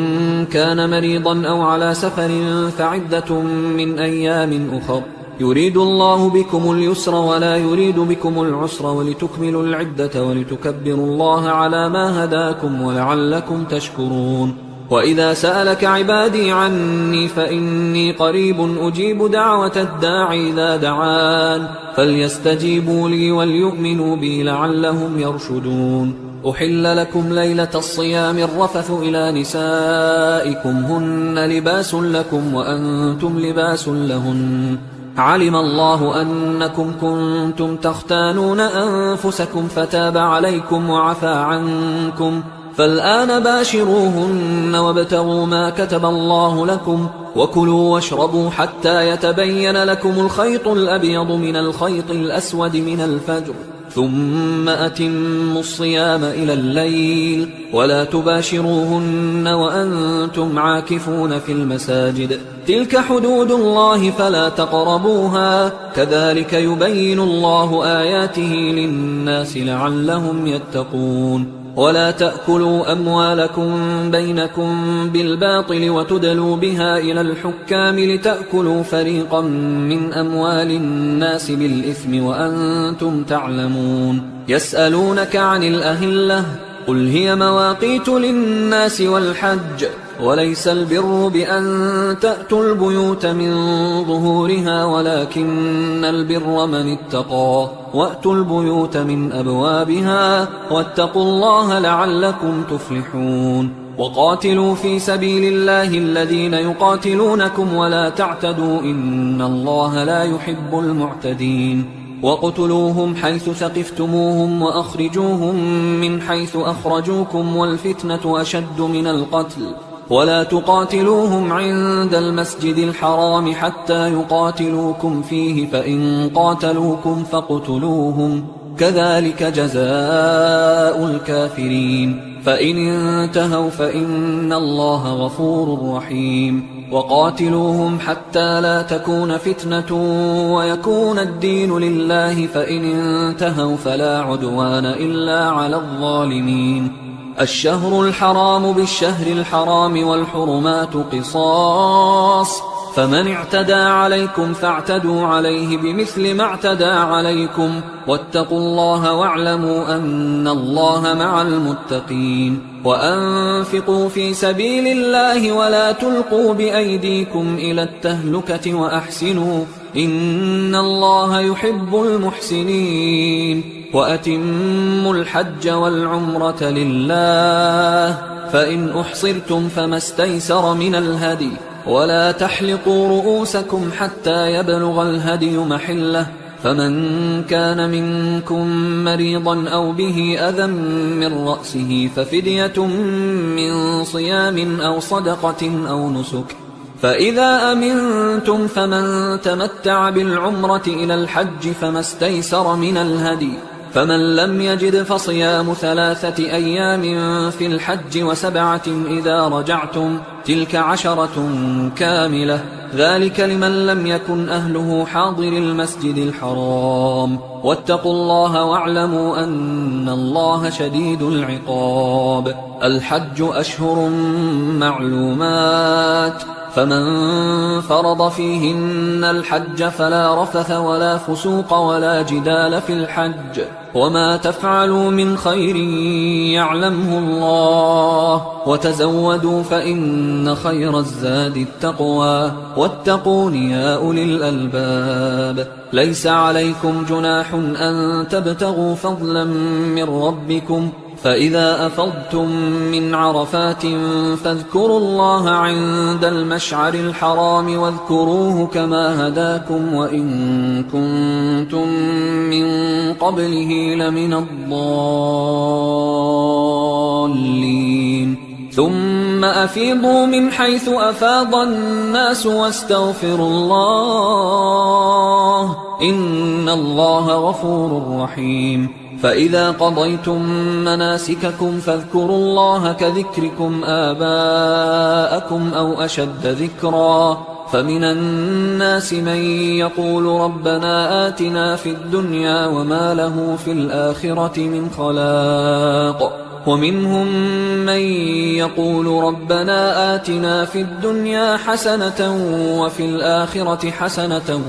كان مريضا أو على سفر فعدة من أيام أخر، يريد الله بكم اليسر ولا يريد بكم العسر ولتكملوا العدة ولتكبروا الله على ما هداكم ولعلكم تشكرون. وإذا سألك عبادي عني فإني قريب أجيب دعوة الداعي إذا دعان، فليستجيبوا لي وليؤمنوا بي لعلهم يرشدون. أحل لكم ليلة الصيام الرفث إلى نسائكم هن لباس لكم وأنتم لباس لهن، علم الله أنكم كنتم تختانون أنفسكم فتاب عليكم وعفى عنكم، فالآن باشروهن وابتغوا ما كتب الله لكم، وكلوا واشربوا حتى يتبين لكم الخيط الأبيض من الخيط الأسود من الفجر، ثم أتموا الصيام إلى الليل، ولا تباشروهن وأنتم عاكفون في المساجد، تلك حدود الله فلا تقربوها، كذلك يبين الله آياته للناس لعلهم يتقون. ولا تأكلوا أموالكم بينكم بالباطل وتدلوا بها إلى الحكام لتأكلوا فريقا من أموال الناس بالإثم وأنتم تعلمون. يسألونك عن الأهلة قل هي مواقيت للناس والحج، وليس البر بأن تأتوا البيوت من ظهورها ولكن البر من اتقى، وأتوا البيوت من أبوابها واتقوا الله لعلكم تفلحون. وقاتلوا في سبيل الله الذين يقاتلونكم ولا تعتدوا إن الله لا يحب المعتدين. وقتلوهم حيث ثقفتموهم وأخرجوهم من حيث أخرجوكم والفتنة أشد من القتل، ولا تقاتلوهم عند المسجد الحرام حتى يقاتلوكم فيه، فإن قاتلوكم فاقتلوهم، كذلك جزاء الكافرين، فإن انتهوا فإن الله غفور رحيم. وقاتلوهم حتى لا تكون فتنة ويكون الدين لله، فإن انتهوا فلا عدوان إلا على الظالمين. الشهر الحرام بالشهر الحرام والحرمات قصاص، فمن اعتدى عليكم فاعتدوا عليه بمثل ما اعتدى عليكم، واتقوا الله واعلموا أن الله مع المتقين. وأنفقوا في سبيل الله ولا تلقوا بأيديكم إلى التهلكة وأحسنوا إن الله يحب المحسنين. وأتموا الحج والعمرة لله، فإن أحصرتم فما استيسر من الهدي، ولا تحلقوا رؤوسكم حتى يبلغ الهدي محله، فمن كان منكم مريضا أو به أذى من رأسه ففدية من صيام أو صدقة أو نسك، فإذا أمنتم فمن تمتع بالعمرة إلى الحج فما استيسر من الهدي، فمن لم يجد فصيام 3 أيام في الحج و7 إذا رجعتم، تلك 10 كاملة، ذلك لمن لم يكن أهله حاضر المسجد الحرام. واتقوا الله واعلموا أن الله شديد العقاب. الحج أشهر معلومات، فمن فرض فيهن الحج فلا رفث ولا فسوق ولا جدال في الحج، وما تفعلوا من خير يعلمه الله، وتزودوا فإن خير الزاد التقوى واتقون يا أولي الألباب. ليس عليكم جناح أن تبتغوا فضلا من ربكم، فإذا أفضتم من عرفات فاذكروا الله عند المشعر الحرام واذكروه كما هداكم وإن كنتم من قبله لمن الضالين. ثم أفيضوا من حيث أفاض الناس واستغفروا الله إن الله غفور رحيم. فإذا قضيتم مناسككم فاذكروا الله كذكركم آباءكم أو أشد ذكرا. فمن الناس من يقول ربنا آتنا في الدنيا وما له في الآخرة من خلاق، ومنهم من يقول ربنا آتنا في الدنيا حسنة وفي الآخرة حسنة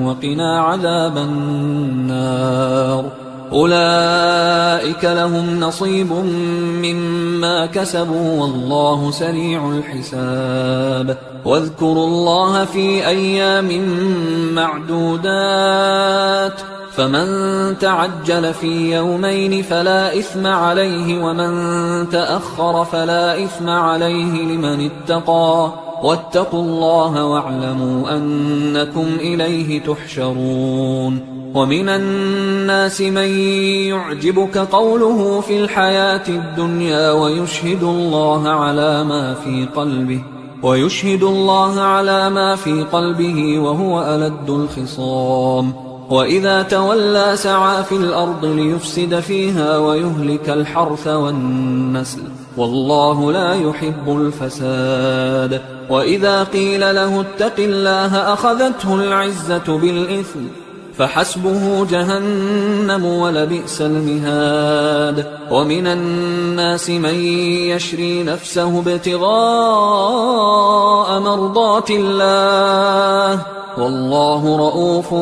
وقنا عذاب النار. أولئك لهم نصيب مما كسبوا والله سريع الحساب. واذكروا الله في أيام معدودات، فمن تعجل في يومين فلا إثم عليه ومن تأخر فلا إثم عليه لمن اتقى. واتقوا الله واعلموا أنكم إليه تحشرون. ومن الناس من يعجبك قوله في الحياة الدنيا ويشهد الله على ما في قلبه وهو ألد الخصام. وإذا تولى سعى في الأرض ليفسد فيها ويهلك الحرث والنسل والله لا يحب الفساد. وإذا قيل له اتق الله أخذته العزة بالإثم فحسبه جهنم ولبئس المهاد. ومن الناس من يشري نفسه ابتغاء مرضات الله والله رؤوف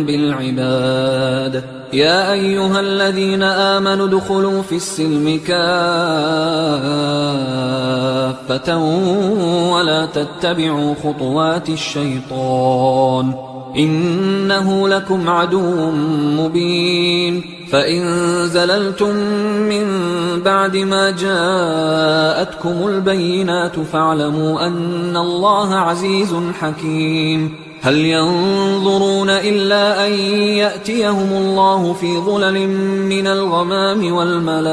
بالعباد. يا أيها الذين آمنوا ادخلوا في السلم كافة ولا تتبعوا خطوات الشيطان إنه لكم عدو مبين. فإن زللتم من بعد ما جاءتكم البينات فاعلموا أن الله عزيز حكيم. هل ينظرون إلا أن يأتيهم الله في ظلل من الغمام والملائكة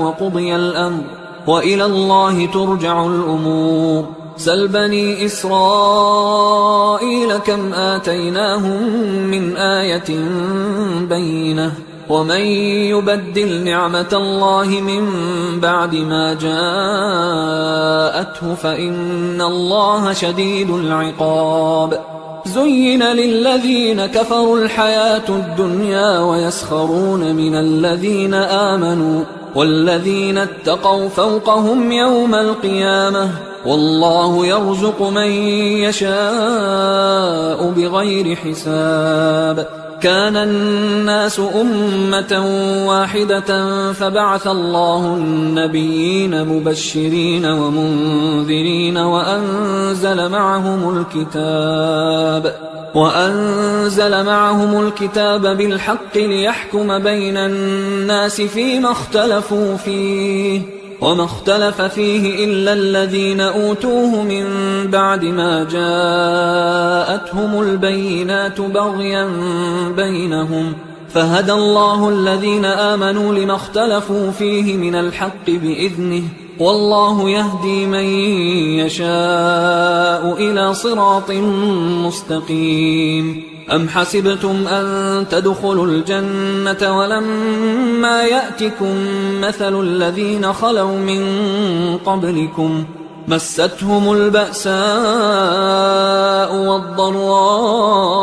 وقضي الأمر وإلى الله ترجع الأمور. سل بني إسرائيل كم آتيناهم من آية بينة ومن يبدل نعمة الله من بعد ما جاءته فإن الله شديد العقاب. زين للذين كفروا الحياة الدنيا ويسخرون من الذين آمنوا والذين اتقوا فوقهم يوم القيامة والله يرزق من يشاء بغير حساب. كان الناس أمة واحدة فبعث الله النبيين مبشرين ومنذرين وأنزل معهم الكتاب بالحق ليحكم بين الناس فيما اختلفوا فيه وما اختلف فيه إلا الذين أوتوه من بعد ما جاءتهم البينات بغيا بينهم فهدى الله الذين آمنوا لما اختلفوا فيه من الحق بإذنه والله يهدي من يشاء إلى صراط مستقيم. أم حسبتم أن تدخلوا الجنة ولما يأتكم مثل الذين خلوا من قبلكم مستهم البأساء والضراء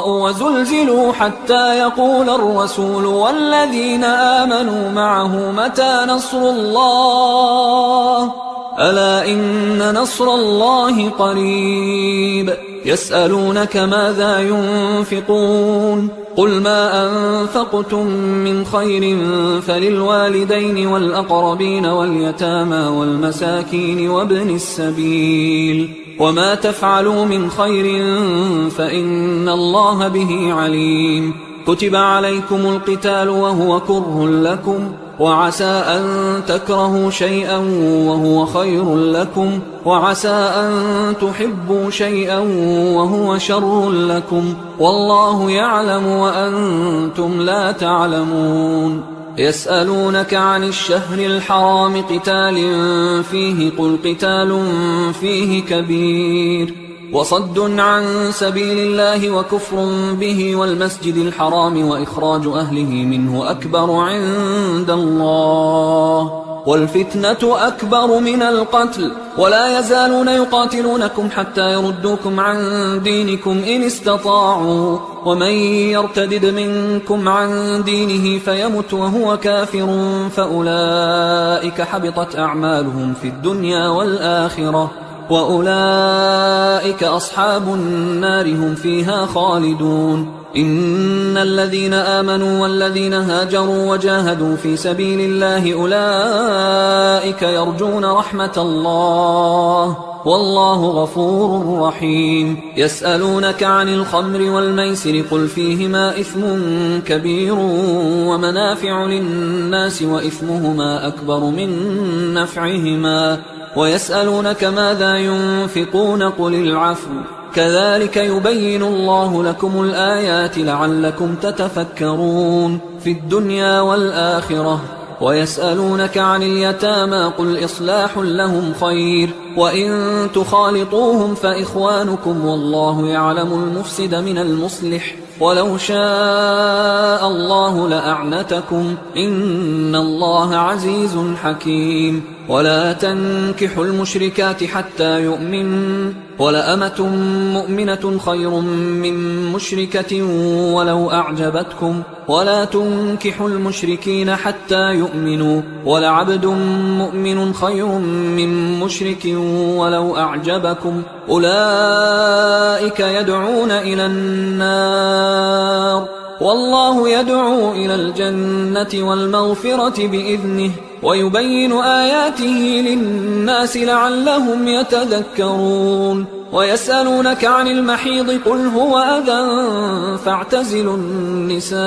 وزلزلوا حتى يقول الرسول والذين آمنوا معه متى نصر الله ألا إن نصر الله قريب. يسألونك ماذا ينفقون قل ما أنفقتم من خير فللوالدين والأقربين واليتامى والمساكين وابن السبيل وما تفعلوا من خير فإن الله به عليم كتب عليكم القتال وهو كره لكم وعسى أن تكرهوا شيئا وهو خير لكم وعسى أن تحبوا شيئا وهو شر لكم والله يعلم وأنتم لا تعلمون يسألونك عن الشهر الحرام قتال فيه قل قتال فيه كبير وصد عن سبيل الله وكفر به والمسجد الحرام وإخراج أهله منه أكبر عند الله والفتنة أكبر من القتل ولا يزالون يقاتلونكم حتى يردوكم عن دينكم إن استطاعوا ومن يرتدد منكم عن دينه فيمت وهو كافر فأولئك حبطت أعمالهم في الدنيا والآخرة وأولئك أصحاب النار هم فيها خالدون إن الذين آمنوا والذين هاجروا وجاهدوا في سبيل الله أولئك يرجون رحمة الله والله غفور رحيم يسألونك عن الخمر والميسر قل فيهما إثم كبير ومنافع للناس وإثمهما أكبر من نفعهما ويسألونك ماذا ينفقون قل العفو كذلك يبين الله لكم الآيات لعلكم تتفكرون في الدنيا والآخرة ويسألونك عن اليتامى قل إصلاح لهم خير وإن تخالطوهم فإخوانكم والله يعلم المفسد من المصلح ولو شاء الله لأعنتكم إن الله عزيز حكيم ولا تنكحوا المشركات حتى يؤمنوا ولأمة مؤمنة خير من مشركة ولو أعجبتكم ولا تنكحوا المشركين حتى يؤمنوا ولعبد مؤمن خير من مشرك ولو أعجبكم أولئك يدعون إلى النار والله يدعو إلى الجنة والمغفرة بإذنه ويبين آياته للناس لعلهم يتذكرون ويسألونك عن المحيض قل هو أذى فاعتزلوا النساء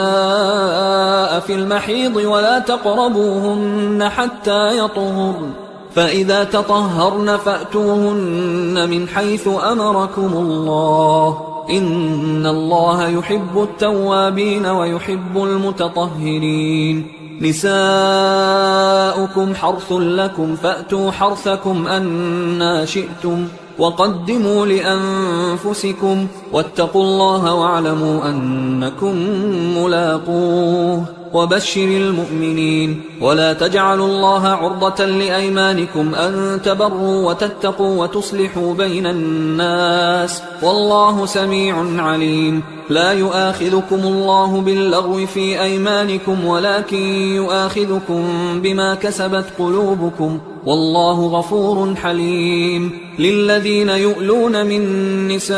في المحيض ولا تقربوهن حتى يطهرن فإذا تطهرن فأتوهن من حيث أمركم الله إن الله يحب التوابين ويحب المتطهرين نساؤكم حرث لكم فأتوا حرثكم أنى شئتم وقدموا لأنفسكم واتقوا الله واعلموا أنكم ملاقوه وبشر المؤمنين ولا تجعلوا الله عرضة لأيمانكم أن تبروا وتتقوا وتصلحوا بين الناس والله سميع عليم لا يؤاخذكم الله باللغو في أيمانكم ولكن يؤاخذكم بما كسبت قلوبكم والله غفور حليم للذين يؤلون من نسائهم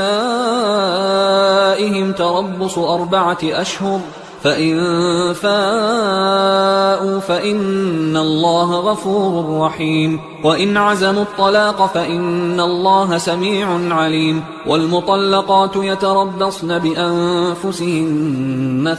تربص 4 أشهر فإن فاءوا فإن الله غفور رحيم وإن عزموا الطلاق فإن الله سميع عليم والمطلقات يتربصن بأنفسهن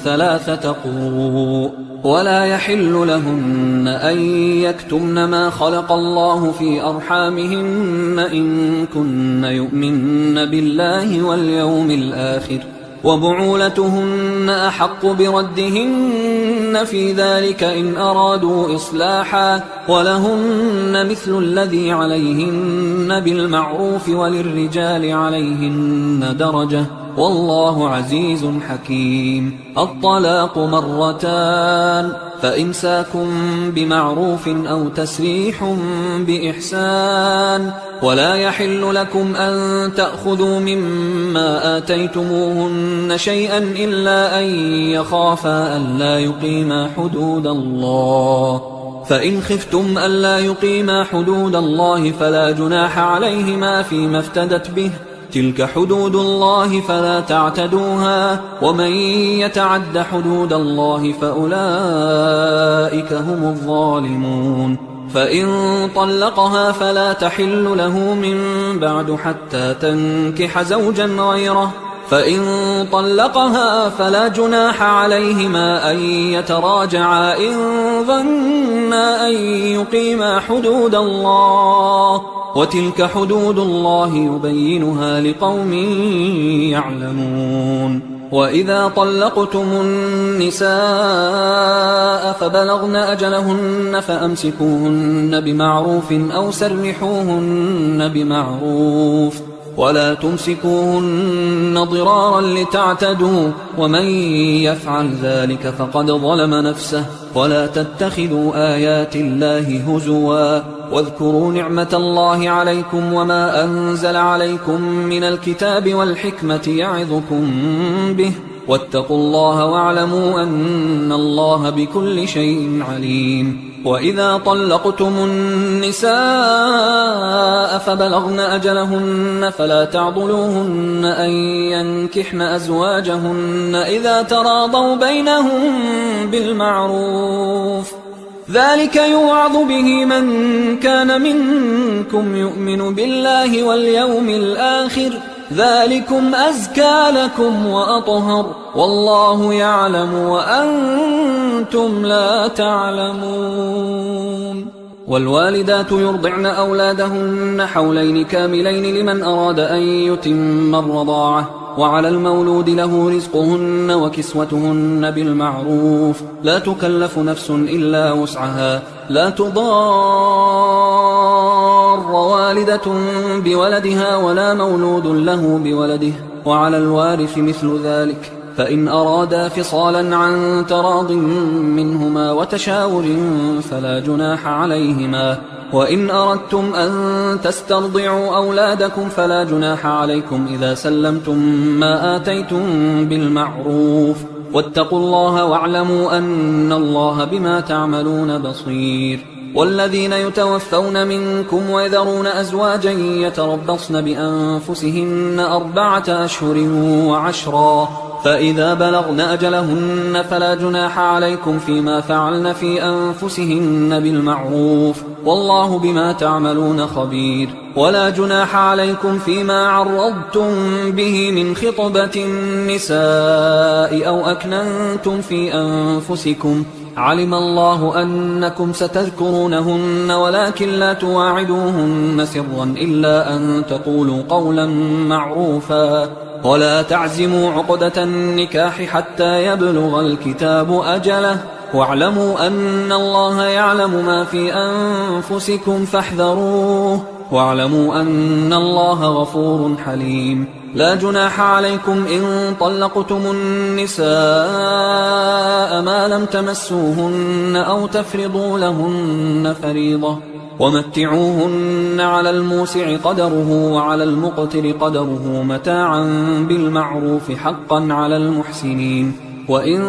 3 قروء ولا يحل لهن أن يكتمن ما خلق الله في أرحامهن إن كن يؤمن بالله واليوم الآخر وبعولتهن أحق بردهن في ذلك إن أرادوا إصلاحا ولهن مثل الذي عليهن بالمعروف وللرجال عليهن درجة والله عزيز حكيم الطلاق 2 فإمساك بمعروف أو تسريح بإحسان ولا يحل لكم أن تأخذوا مما آتيتموهن شيئا إلا أن يخافا ألا يقيما حدود الله فإن خفتم ألا يقيما حدود الله فلا جناح عليهما فيما افتدت به تلك حدود الله فلا تعتدوها ومن يتعد حدود الله فأولئك هم الظالمون فإن طلقها فلا تحل له من بعد حتى تنكح زوجا غيره فإن طلقها فلا جناح عليهما أن يتراجعا إن ظنا أن يقيما حدود الله وتلك حدود الله يبينها لقوم يعلمون وإذا طلقتم النساء فبلغن أجلهن فأمسكوهن بمعروف أو سرحوهن بمعروف ولا تمسكوهن ضرارا لتعتدوا ومن يفعل ذلك فقد ظلم نفسه ولا تتخذوا آيات الله هزوا واذكروا نعمة الله عليكم وما أنزل عليكم من الكتاب والحكمة يعظكم به واتقوا الله واعلموا أن الله بكل شيء عليم وإذا طلقتم النساء فبلغن أجلهن فلا تعضلوهن أن ينكحن أزواجهن إذا تراضوا بينهم بالمعروف ذلك يوعظ به من كان منكم يؤمن بالله واليوم الآخر ذلكم أزكى لكم وأطهر والله يعلم وأنتم لا تعلمون والوالدات يرضعن أولادهن حولين كاملين لمن أراد أن يتم الرضاعة وعلى المولود له رزقهن وكسوتهن بالمعروف لا تكلف نفس إلا وسعها لا تضار والدة بولدها ولا مولود له بولده وعلى الوارث مثل ذلك فإن أرادا فصالا عن تراض منهما وتشاور فلا جناح عليهما وإن أردتم أن تسترضعوا أولادكم فلا جناح عليكم إذا سلمتم ما آتيتم بالمعروف واتقوا الله واعلموا أن الله بما تعملون بصير والذين يتوفون منكم ويذرون أزواجا يتربصن بأنفسهن 4 أشهر وعشرا فإذا بلغن أجلهن فلا جناح عليكم فيما فعلن في أنفسهن بالمعروف والله بما تعملون خبير ولا جناح عليكم فيما عرضتم به من خطبة النساء أو أكننتم في أنفسكم علم الله أنكم ستذكرونهن ولكن لا تواعدوهن سرا إلا أن تقولوا قولا معروفا ولا تعزموا عقدة النكاح حتى يبلغ الكتاب أجله واعلموا أن الله يعلم ما في أنفسكم فاحذروه واعلموا أن الله غفور حليم لا جناح عليكم إن طلقتم النساء ما لم تمسوهن أو تفرضوا لهن فريضة ومتعوهن على الموسع قدره وعلى المقتر قدره متاعا بالمعروف حقا على المحسنين وإن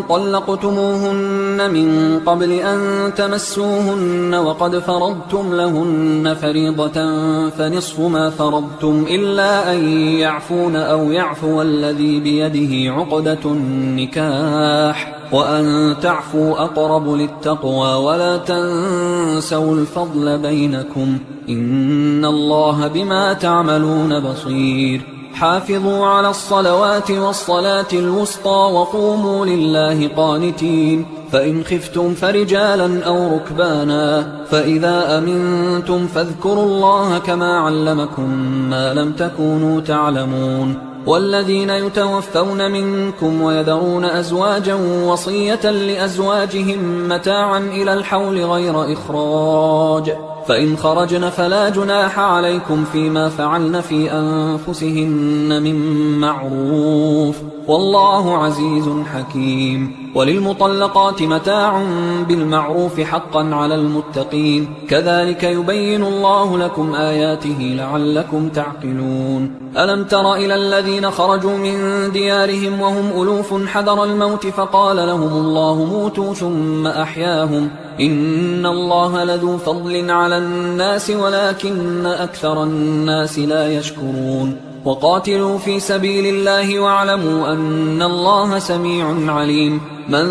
طلقتموهن من قبل أن تمسوهن وقد فرضتم لهن فريضة فنصف ما فرضتم إلا أن يعفون أو يعفو الذي بيده عقدة النكاح وأن تعفوا أقرب للتقوى ولا تنسوا الفضل بينكم إن الله بما تعملون بصير حافظوا على الصلوات والصلاة الوسطى وقوموا لله قانتين فإن خفتم فرجالا أو ركبانا فإذا أمنتم فاذكروا الله كما علمكم ما لم تكونوا تعلمون والذين يتوفون منكم ويذرون أزواجا وصية لأزواجهم متاعا إلى الحول غير إخراج فإن خرجن فلا جناح عليكم فيما فعلن في أنفسهن من معروف والله عزيز حكيم وللمطلقات متاع بالمعروف حقا على المتقين كذلك يبين الله لكم آياته لعلكم تعقلون ألم تر إلى الذين خرجوا من ديارهم وهم ألوف حذر الموت فقال لهم الله موتوا ثم أحياهم إن الله لذو فضل على الناس ولكن أكثر الناس لا يشكرون وقاتلوا في سبيل الله واعلموا أن الله سميع عليم من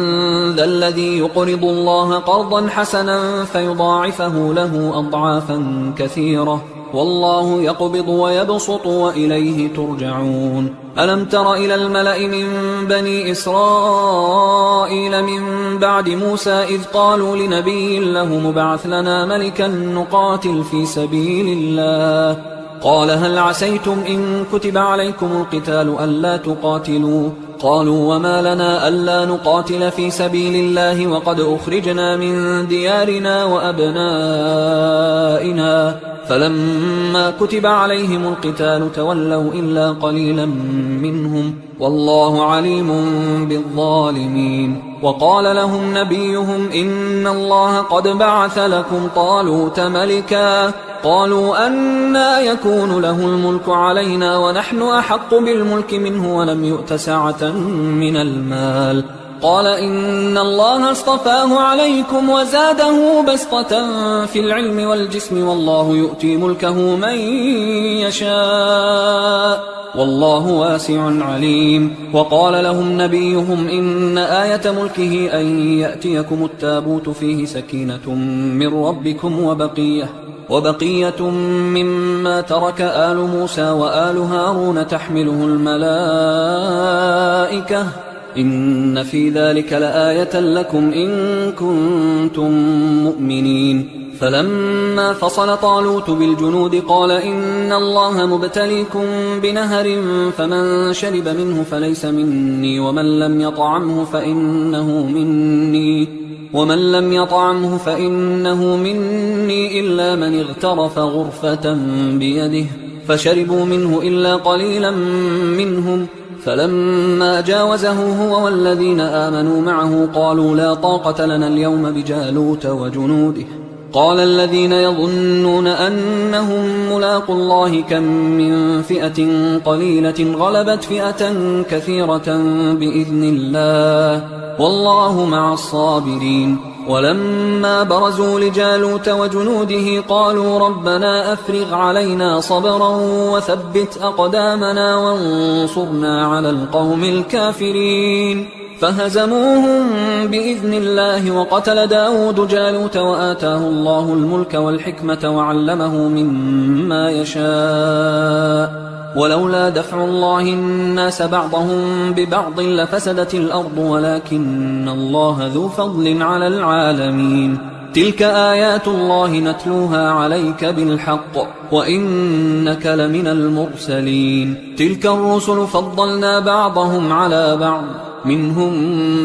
ذا الذي يقرض الله قرضا حسنا فيضاعفه له أضعافا كثيرة والله يقبض ويبسط وإليه ترجعون ألم تر إلى الملأ من بني إسرائيل من بعد موسى إذ قالوا لنبي له مبعث لنا ملكا نقاتل في سبيل الله قال هل عسيتم إن كتب عليكم القتال ألا تقاتلوا قالوا وما لنا ألا نقاتل في سبيل الله وقد أخرجنا من ديارنا وأبنائنا فلما كتب عليهم القتال تولوا إلا قليلا منهم والله عليم بالظالمين وقال لهم نبيهم إن الله قد بعث لكم طالوت ملكا قالوا أنى يكون له الملك علينا ونحن أحق بالملك منه ولم يؤت سعة من المال قال إن الله اصطفاه عليكم وزاده بسطة في العلم والجسم والله يؤتي ملكه من يشاء والله واسع عليم وقال لهم نبيهم إن آية ملكه أن يأتيكم التابوت فيه سكينة من ربكم وبقية مما ترك آل موسى وآل هارون تحمله الملائكة إن في ذلك لآية لكم إن كنتم مؤمنين فلما فصل طالوت بالجنود قال إن الله مبتليكم بنهر فمن شرب منه فليس مني ومن لم يطعمه فإنه مني إلا من اغترف غرفة بيده فشربوا منه إلا قليلا منهم فلما جاوزه هو والذين آمنوا معه قالوا لا طاقة لنا اليوم بجالوت وجنوده قال الذين يظنون أنهم ملاقوا الله كم من فئة قليلة غلبت فئة كثيرة بإذن الله والله مع الصابرين ولما برزوا لجالوت وجنوده قالوا ربنا أفرغ علينا صبرا وثبت أقدامنا وانصرنا على القوم الكافرين فهزموهم بإذن الله وقتل داود جالوت وآتاه الله الملك والحكمة وعلمه مما يشاء ولولا دفع الله الناس بعضهم ببعض لفسدت الأرض ولكن الله ذو فضل على العالمين تلك آيات الله نتلوها عليك بالحق وإنك لمن المرسلين تلك الرسل فضلنا بعضهم على بعض منهم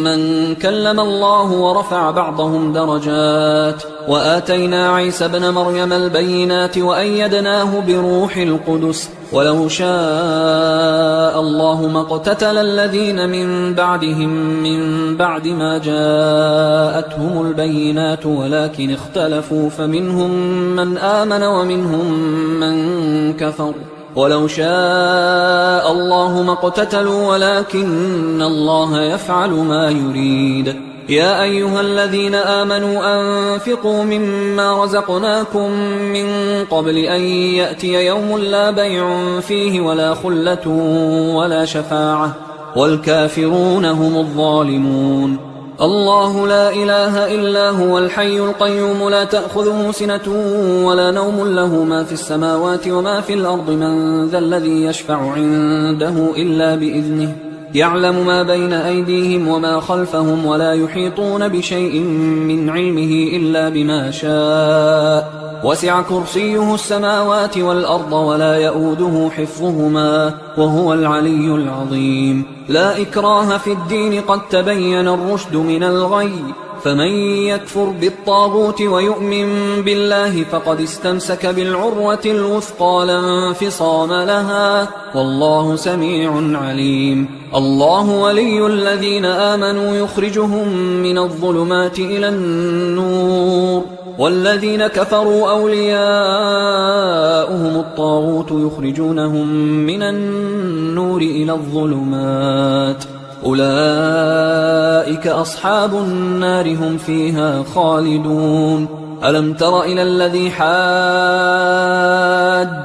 من كلم الله ورفع بعضهم درجات وآتينا عيسى ابن مريم البينات وأيدناه بروح القدس ولو شاء الله ما اقتتل الذين من بعدهم من بعد ما جاءتهم البينات ولكن اختلفوا فمنهم من آمن ومنهم من كفر ولو شاء الله ما اقتتلوا ولكن الله يفعل ما يريد يا أيها الذين آمنوا أنفقوا مما رزقناكم من قبل أن يأتي يوم لا بيع فيه ولا خلة ولا شفاعة والكافرون هم الظالمون الله لا إله إلا هو الحي القيوم لا تأخذه سنة ولا نوم له ما في السماوات وما في الأرض من ذا الذي يشفع عنده إلا بإذنه يعلم ما بين أيديهم وما خلفهم ولا يحيطون بشيء من علمه إلا بما شاء وسع كرسيه السماوات والأرض ولا يؤوده حفظهما وهو العلي العظيم لا إكراه في الدين قد تبين الرشد من الغي فمن يكفر بالطاغوت ويؤمن بالله فقد استمسك بالعروة الوثقى لا انفصام لها والله سميع عليم الله ولي الذين آمنوا يخرجهم من الظلمات إلى النور والذين كفروا أولياؤهم الطاغوت يخرجونهم من النور إلى الظلمات أولئك أصحاب النار هم فيها خالدون ألم تر إلى الذي حاج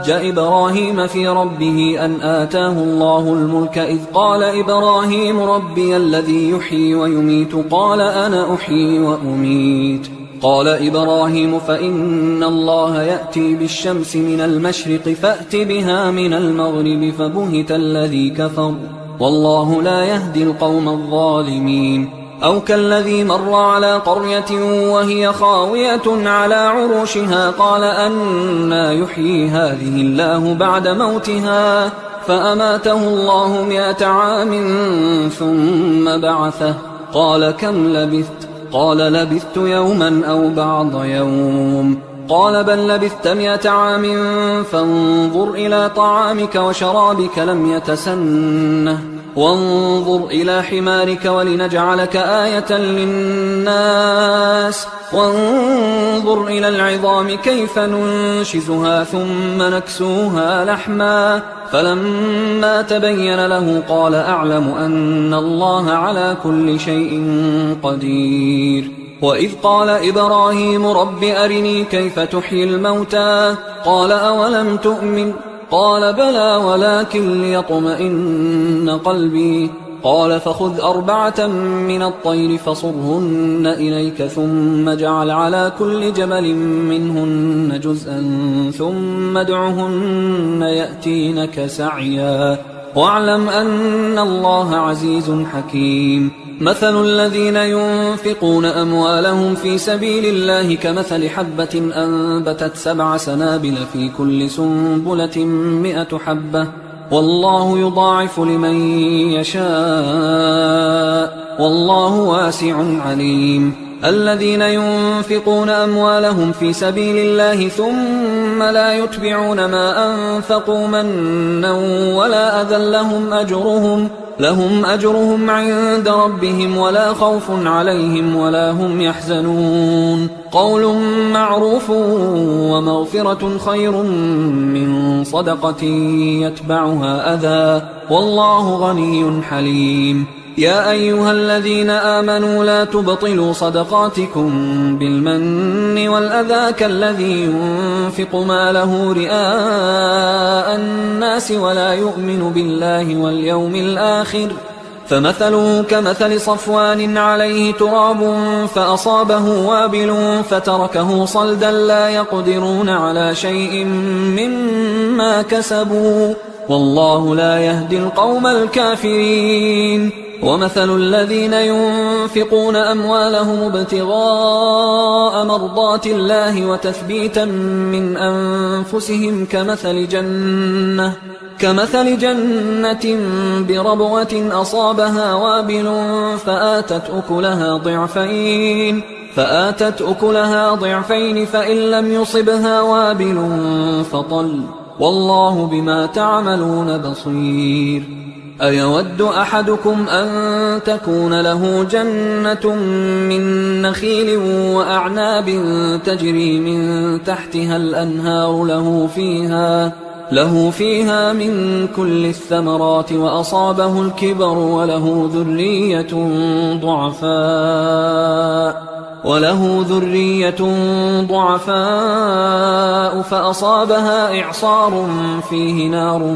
إبراهيم في ربه أن آتاه الله الملك إذ قال إبراهيم ربي الذي يحيي ويميت قال أنا أحيي وأميت قال إبراهيم فإن الله يأتي بالشمس من المشرق فأت بها من المغرب فبهت الذي كفر والله لا يهدي القوم الظالمين أو كالذي مر على قرية وهي خاوية على عروشها قال أنى يحيي هذه الله بعد موتها فأماته الله 100 عام ثم بعثه قال كم لبثت قال لبثت يوما أو بعض يوم قال بل لبثت 100 عام فانظر إلى طعامك وشرابك لم يتسنه وانظر إلى حمارك ولنجعلك آية للناس وانظر إلى العظام كيف ننشزها ثم نكسوها لحما فلما تبين له قال أعلم أن الله على كل شيء قدير وإذ قال إبراهيم رب أرني كيف تحيي الموتى قال أولم تؤمن قال بلى ولكن ليطمئن قلبي قال فخذ 4 من الطير فصرهن إليك ثم اجعل على كل جبل منهن جزءا ثم ادعهن يأتينك سعيا واعلم أن الله عزيز حكيم مثل الذين ينفقون أموالهم في سبيل الله كمثل حبة أنبتت 7 سنابل في كل سنبلة 100 حبة والله يضاعف لمن يشاء والله واسع عليم الذين ينفقون أموالهم في سبيل الله ثم لا يتبعون ما أنفقوا منا ولا أذى لهم أجرهم عند ربهم ولا خوف عليهم ولا هم يحزنون قول معروف ومغفرة خير من صدقة يتبعها أذى والله غني حليم يا أيها الذين آمنوا لا تبطلوا صدقاتكم بالمن والأذى كالذي ينفق ماله رئاء الناس ولا يؤمن بالله واليوم الآخر فمثله كمثل صفوان عليه تراب فأصابه وابل فتركه صلدا لا يقدرون على شيء مما كسبوا والله لا يهدي القوم الكافرين ومثل الذين ينفقون أموالهم ابتغاء مرضات الله وتثبيتا من أنفسهم كمثل جنة بربوة أصابها وابل فآتت أكلها ضعفين فإن لم يصبها وابل فطل والله بما تعملون بصير أيود أحدكم أن تكون له جنة من نخيل وأعناب تجري من تحتها الأنهار له فيها من كل الثمرات وأصابه الكبر وله ذرية ضعفاء فأصابها إعصار فيه نار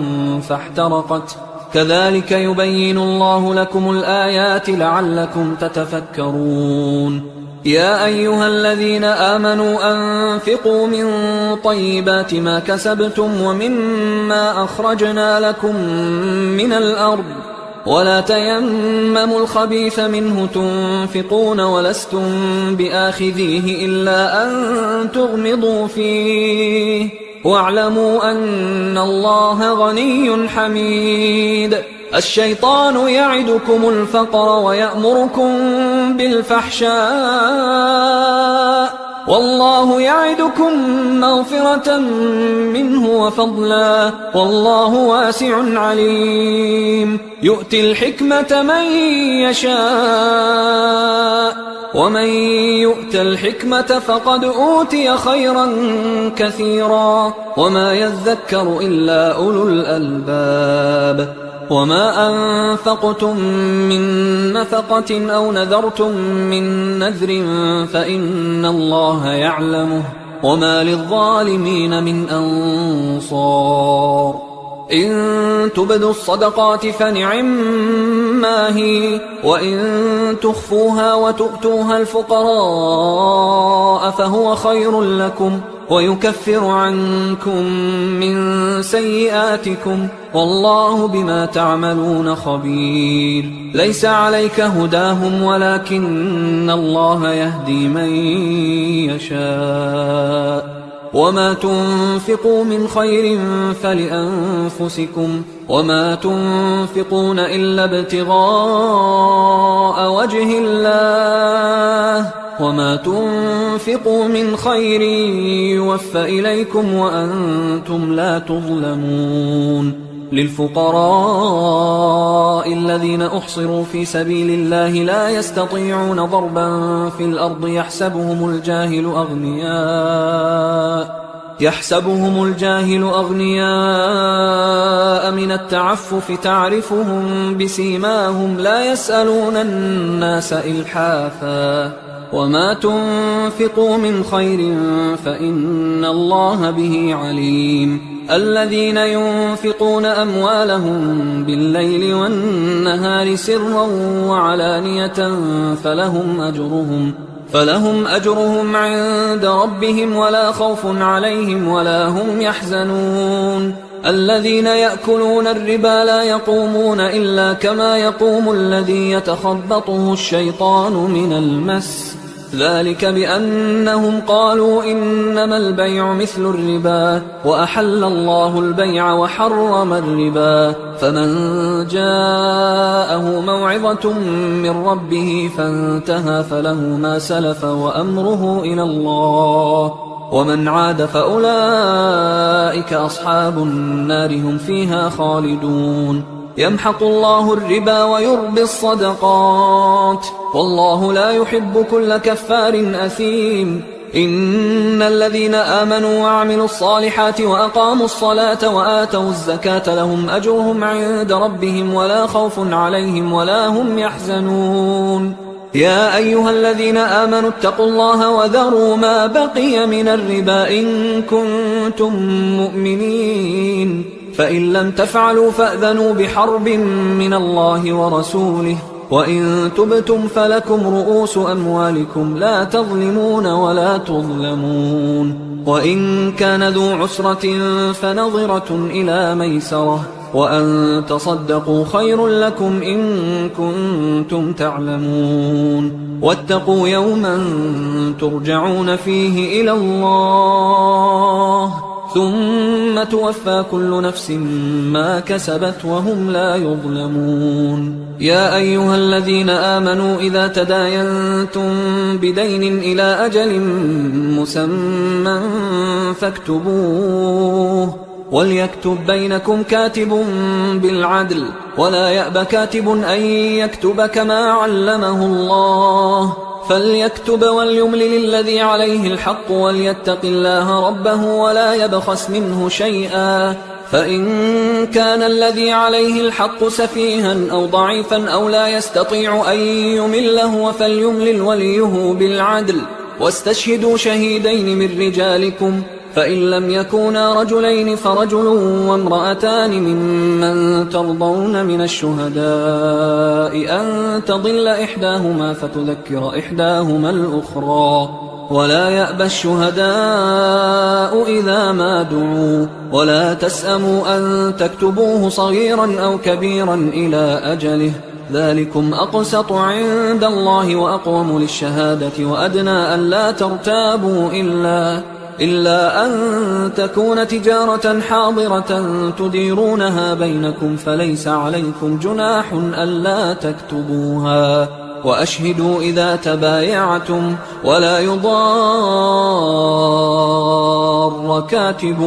فاحترقت كذلك يبين الله لكم الآيات لعلكم تتفكرون يا أيها الذين آمنوا أنفقوا من طيبات ما كسبتم ومما أخرجنا لكم من الأرض ولا تيمموا الخبيث منه تنفقون ولستم بآخذيه إلا أن تغمضوا فيه واعلموا أن الله غني حميد الشيطان يعدكم الفقر ويأمركم بالفحشاء والله يعدكم مغفرة منه وفضلا والله واسع عليم يؤتي الحكمة من يشاء ومن يؤت الحكمة فقد أوتي خيرا كثيرا وما يذكر إلا أولو الألباب وما أنفقتم من نفقة أو نذرتم من نذر فإن الله يعلمه وما للظالمين من أنصار إن تبدوا الصدقات فنعما هي وإن تخفوها وتؤتوها الفقراء فهو خير لكم ويكفر عنكم من سيئاتكم والله بما تعملون خبير ليس عليك هداهم ولكن الله يهدي من يشاء وما تنفقوا من خير فلأنفسكم وما تنفقون إلا ابتغاء وجه الله وما تنفقوا من خير يوفى إليكم وأنتم لا تظلمون للفقراء الذين أحصروا في سبيل الله لا يستطيعون ضربا في الأرض يحسبهم الجاهل أغنياء من التعفف تعرفهم بسيماهم لا يسألون الناس إلحافا وما تنفقوا من خير فإن الله به عليم الذين ينفقون أموالهم بالليل والنهار سرا وعلانية فلهم أجرهم عند ربهم ولا خوف عليهم ولا هم يحزنون الذين يأكلون الربا لا يقومون إلا كما يقوم الذي يتخبطه الشيطان من المس ذلك بأنهم قالوا إنما البيع مثل الربا وأحل الله البيع وحرم الربا فمن جاءه موعظة من ربه فانتهى فله ما سلف وأمره إلى الله ومن عاد فأولئك أصحاب النار هم فيها خالدون يمحق الله الربا ويربي الصدقات والله لا يحب كل كفار أثيم إن الذين آمنوا وعملوا الصالحات وأقاموا الصلاة وآتوا الزكاة لهم أجرهم عند ربهم ولا خوف عليهم ولا هم يحزنون يا أيها الذين آمنوا اتقوا الله وذروا ما بقي من الربا إن كنتم مؤمنين فإن لم تفعلوا فأذنوا بحرب من الله ورسوله وإن تبتم فلكم رؤوس أموالكم لا تظلمون ولا تظلمون وإن كان ذو عسرة فنظرة إلى ميسرة وأن تصدقوا خير لكم إن كنتم تعلمون واتقوا يوما ترجعون فيه إلى الله ثم توفى كل نفس ما كسبت وهم لا يظلمون يا أيها الذين آمنوا إذا تداينتم بدين إلى أجل مسمى فاكتبوه وليكتب بينكم كاتب بالعدل ولا يأب كاتب أن يكتب كما علمه الله فليكتب وليملل الذي عليه الحق وليتق الله ربه ولا يبخس منه شيئا فإن كان الذي عليه الحق سفيها أو ضعيفا أو لا يستطيع أن يمله فليملل وليه بالعدل واستشهدوا شهيدين من رجالكم فإن لم يكونا رجلين فرجل وامرأتان ممن ترضون من الشهداء أن تضل إحداهما فتذكر إحداهما الأخرى ولا يأبى الشهداء إذا ما دعوا ولا تسأموا أن تكتبوه صغيرا أو كبيرا إلى أجله ذلكم أقسط عند الله وأقوم للشهادة وأدنى أن لا ترتابوا إلا أن تكون تجارة حاضرة تديرونها بينكم فليس عليكم جناح ألا تكتبوها وأشهدوا إذا تبايعتم ولا يضار كاتب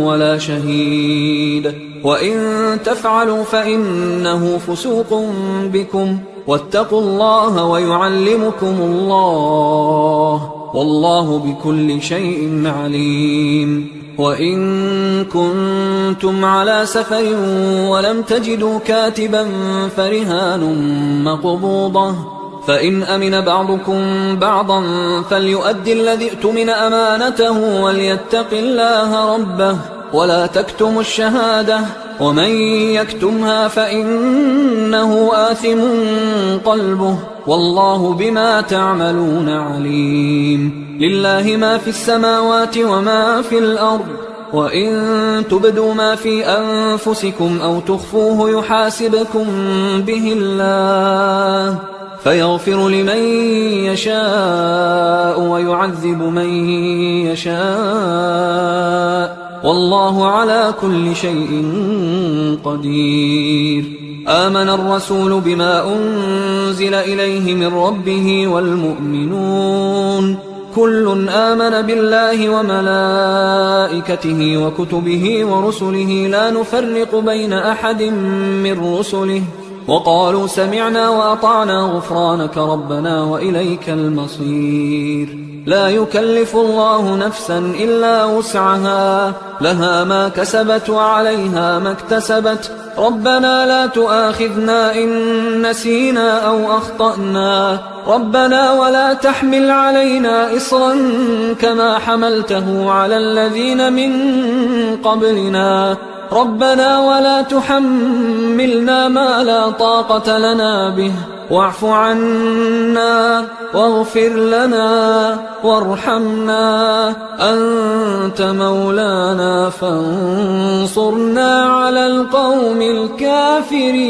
ولا شهيد وإن تفعلوا فإنه فسوق بكم واتقوا الله ويعلمكم الله والله بكل شيء عليم وإن كنتم على سفر ولم تجدوا كاتبا فرهان مقبوضة، فإن أمن بعضكم بعضا فليؤدي الذي اؤتمن أمانته وليتق الله ربه ولا تكتموا الشهادة، ومن يكتمها فإنه آثم قلبه والله بما تعملون عليم. لله ما في السماوات وما في الأرض، وإن تبدوا ما في أنفسكم أو تخفوه يحاسبكم به الله فيغفر لمن يشاء ويعذب من يشاء والله على كل شيء قدير. آمن الرسول بما أنزل إليه من ربه والمؤمنون كل آمن بالله وملائكته وكتبه ورسله لا نفرق بين أحد من رسله وقالوا سمعنا وأطعنا غفرانك ربنا وإليك المصير. لا يكلف الله نفسا إلا وسعها، لها ما كسبت وعليها ما اكتسبت، ربنا لا تؤاخذنا إن نسينا أو أخطأنا، ربنا ولا تحمل علينا إصرا كما حملته على الذين من قبلنا، ربنا ولا تحملنا ما لا طاقة لنا به، واعف عنا واغفر لنا وارحمنا أنت مولانا فانصرنا على القوم الكافرين.